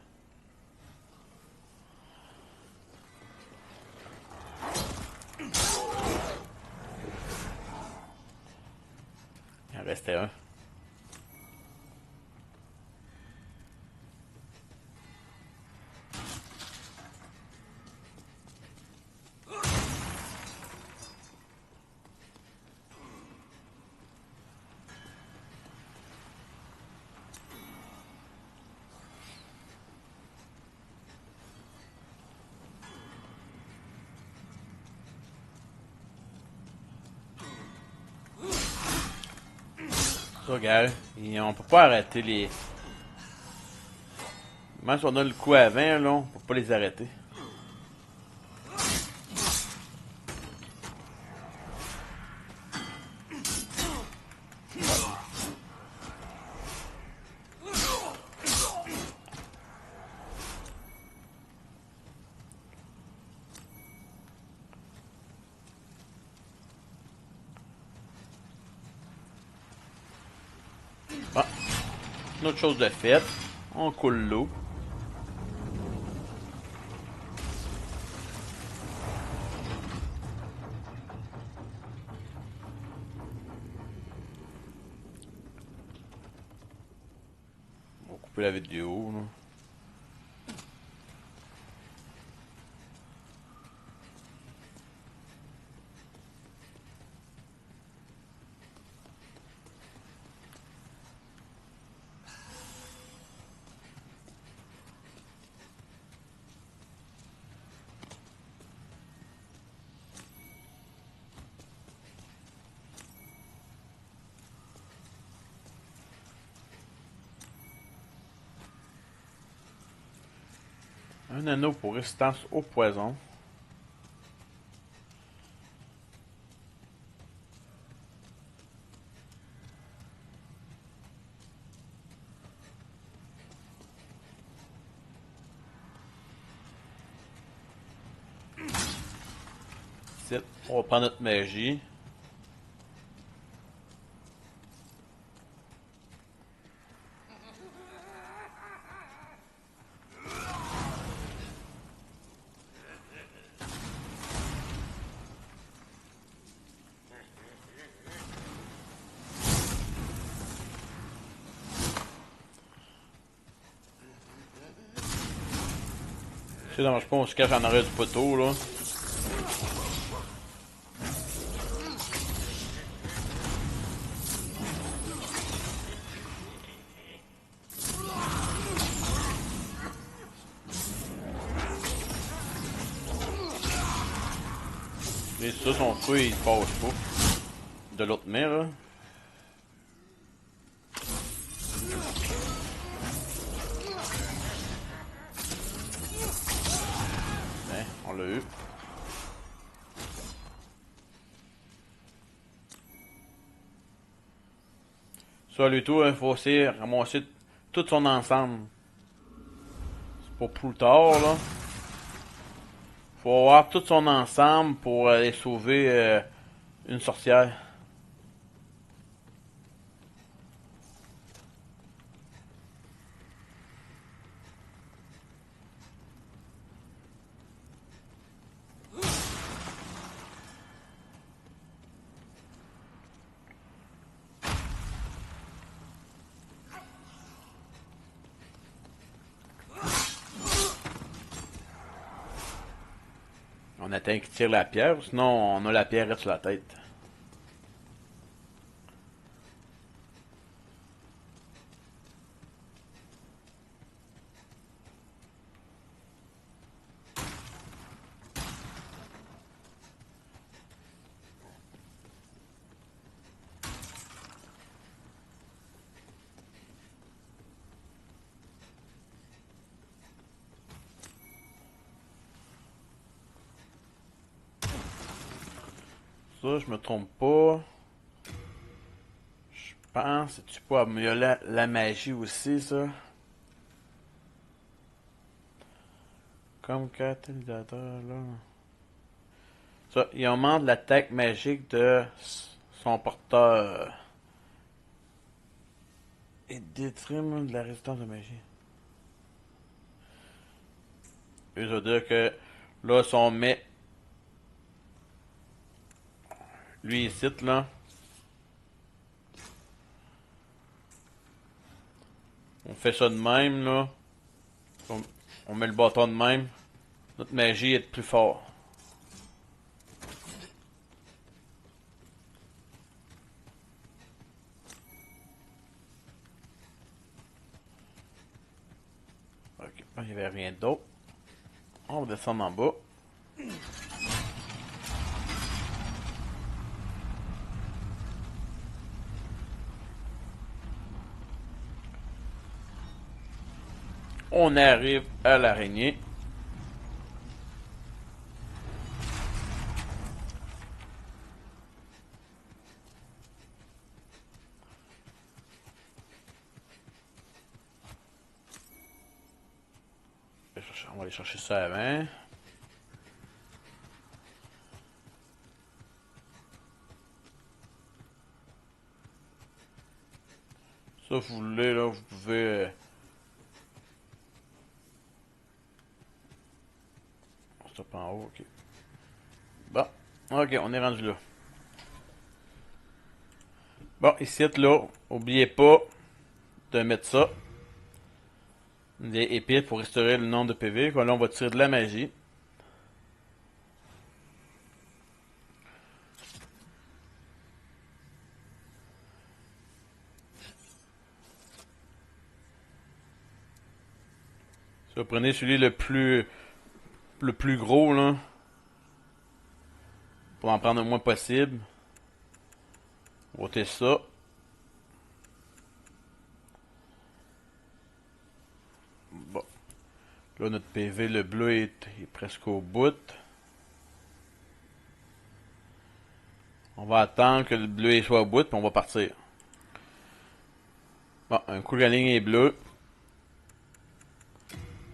Il en restait un. Regarde, on peut pas arrêter les... Même si on a le coup à 20, là, on peut pas les arrêter. Ah, une autre chose de faite. On coule l'eau. On va couper la vidéo, là. Un anneau pour résistance au poison. Ici, on va prendre notre magie. C'est dommage pas, on se cache en arrière du poteau, là. Et ça, son feu, il passe pas. De l'autre main, là. Ben, on l'a eu. Ça, lui tout, il faut essayer de ramasser tout son ensemble. C'est pour plus tard, là. Faut avoir tout son ensemble pour aller sauver une sorcière. On attend qu'il tire la pierre, sinon on a la pierre sur la tête. Ça, je me trompe pas. Je pense que tu peux améliorer la magie aussi, ça. Comme catalyseur, là. Ça, il augmente l'attaque magique de son porteur. Et détruire de la résistance de magie. Ça veut dire que là, si on met lui ici, là, on fait ça de même, là. On met le bâton de même. Notre magie est plus fort. Ok, il n'y avait rien d'autre. On va descendre en bas. On arrive à l'araignée. On va aller chercher ça avant. Ça, vous voulez, là, vous pouvez... Stop en haut, ok. Bon, ok, on est rendu là. Bon, ici, là, oubliez pas de mettre ça. Des épées pour restaurer le nombre de PV. Là, on va tirer de la magie. Ça, prenez celui le plus gros, là. Pour en prendre le moins possible. Votez ça. Bon. Là, notre PV, le bleu, est presque au bout. On va attendre que le bleu soit au bout, puis on va partir. Bon, un coup la ligne est bleue.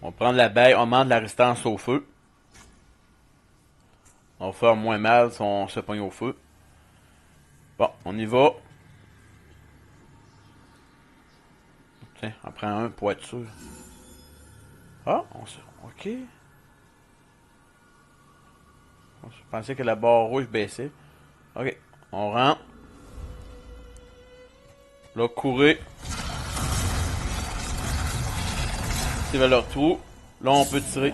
On va prendre la baie, on augmente la résistance au feu. On va faire moins mal si on se pogne au feu. Bon, on y va. Tiens, on prend un pour être sûr. Ah, ok. Je pensais que la barre rouge baissait. Ok, on rentre. Là, courez. C'est vers leur trou. Là, on peut tirer.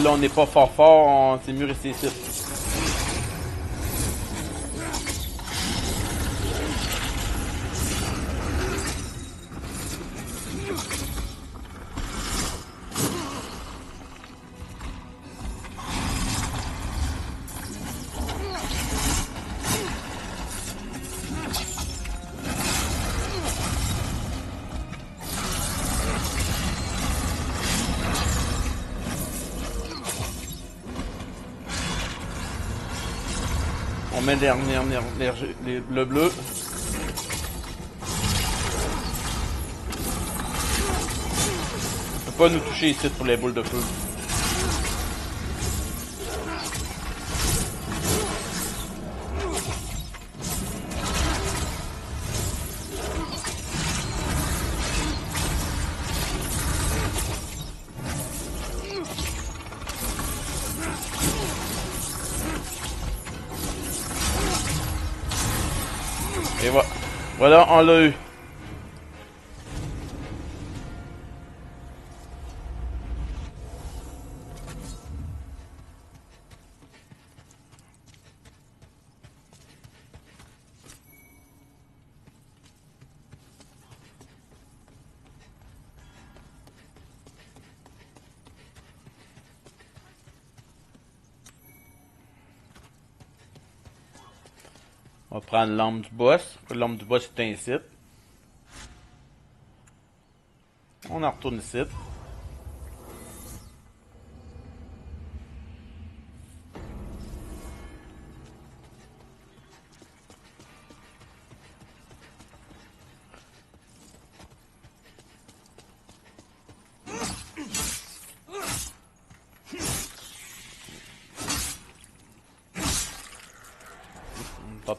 Là, on n'est pas fort, c'est mieux rester ici. On met le bleu. On peut pas nous toucher ici pour les boules de feu. Et voilà, on l'a eu. On va prendre l'âme du boss. L'âme du boss est ici. On en retourne ici.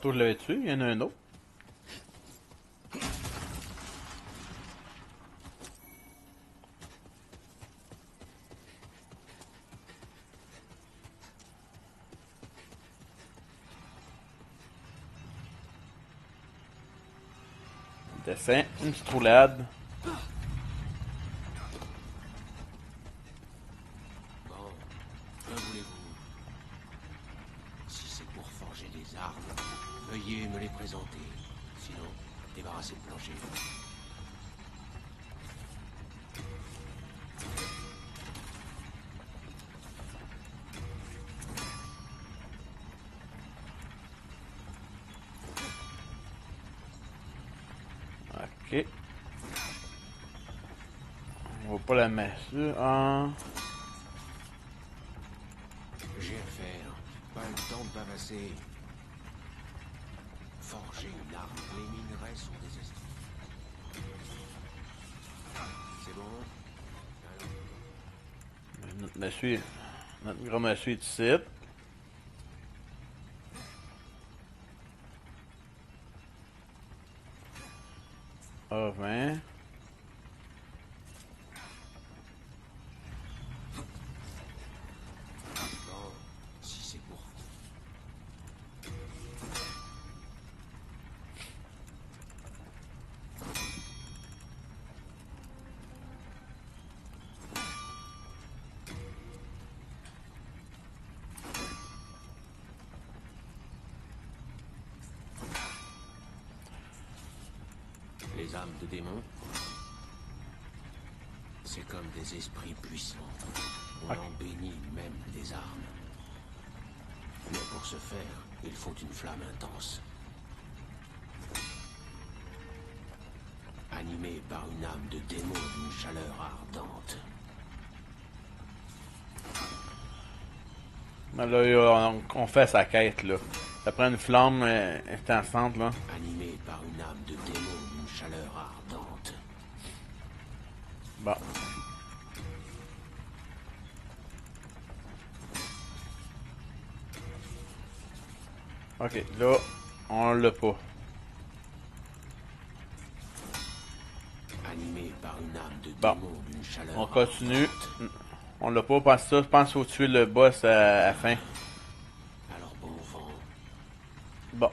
Tantôt je l'avais tué, il y en a un autre. Dessin, une petite roulade. Bon, que voulez-vous? Si c'est pour forger des armes, veuillez me les présenter. Sinon, débarrassez le plancher. Ok. On va pas la mettre en... J'ai à faire. Pas le temps de bavasser. Forger une arme. Les minerais sont des esprits. C'est bon? Notre monsieur, notre grand monsieur est ici. A20. Bon, si c'est pour... Les âmes de démons, c'est comme des esprits puissants. On en bénit même des armes. Mais pour ce faire, il faut une flamme intense. Animée par une âme de démon d'une chaleur ardente. Là, on fait sa quête, là. Ça prend une flamme intensante, là. Animée par une âme de démon d'une chaleur ardente. Bon. Ok, là, on l'a pas. Animée par une âme de Bon. démon d'une chaleur On continue. ardente. On l'a pas, pense ça. Je pense qu'il faut tuer le boss à la fin. Alors bon vent. Bon.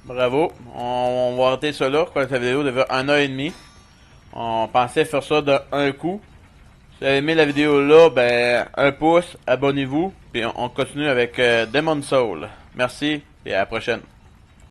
Bravo. On va arrêter ça là. Quoi, cette vidéo devait 1h30. On pensait faire ça d'un coup. Si vous avez aimé la vidéo là, ben un pouce, abonnez-vous. Puis on continue avec Demon's Souls. Merci et à la prochaine.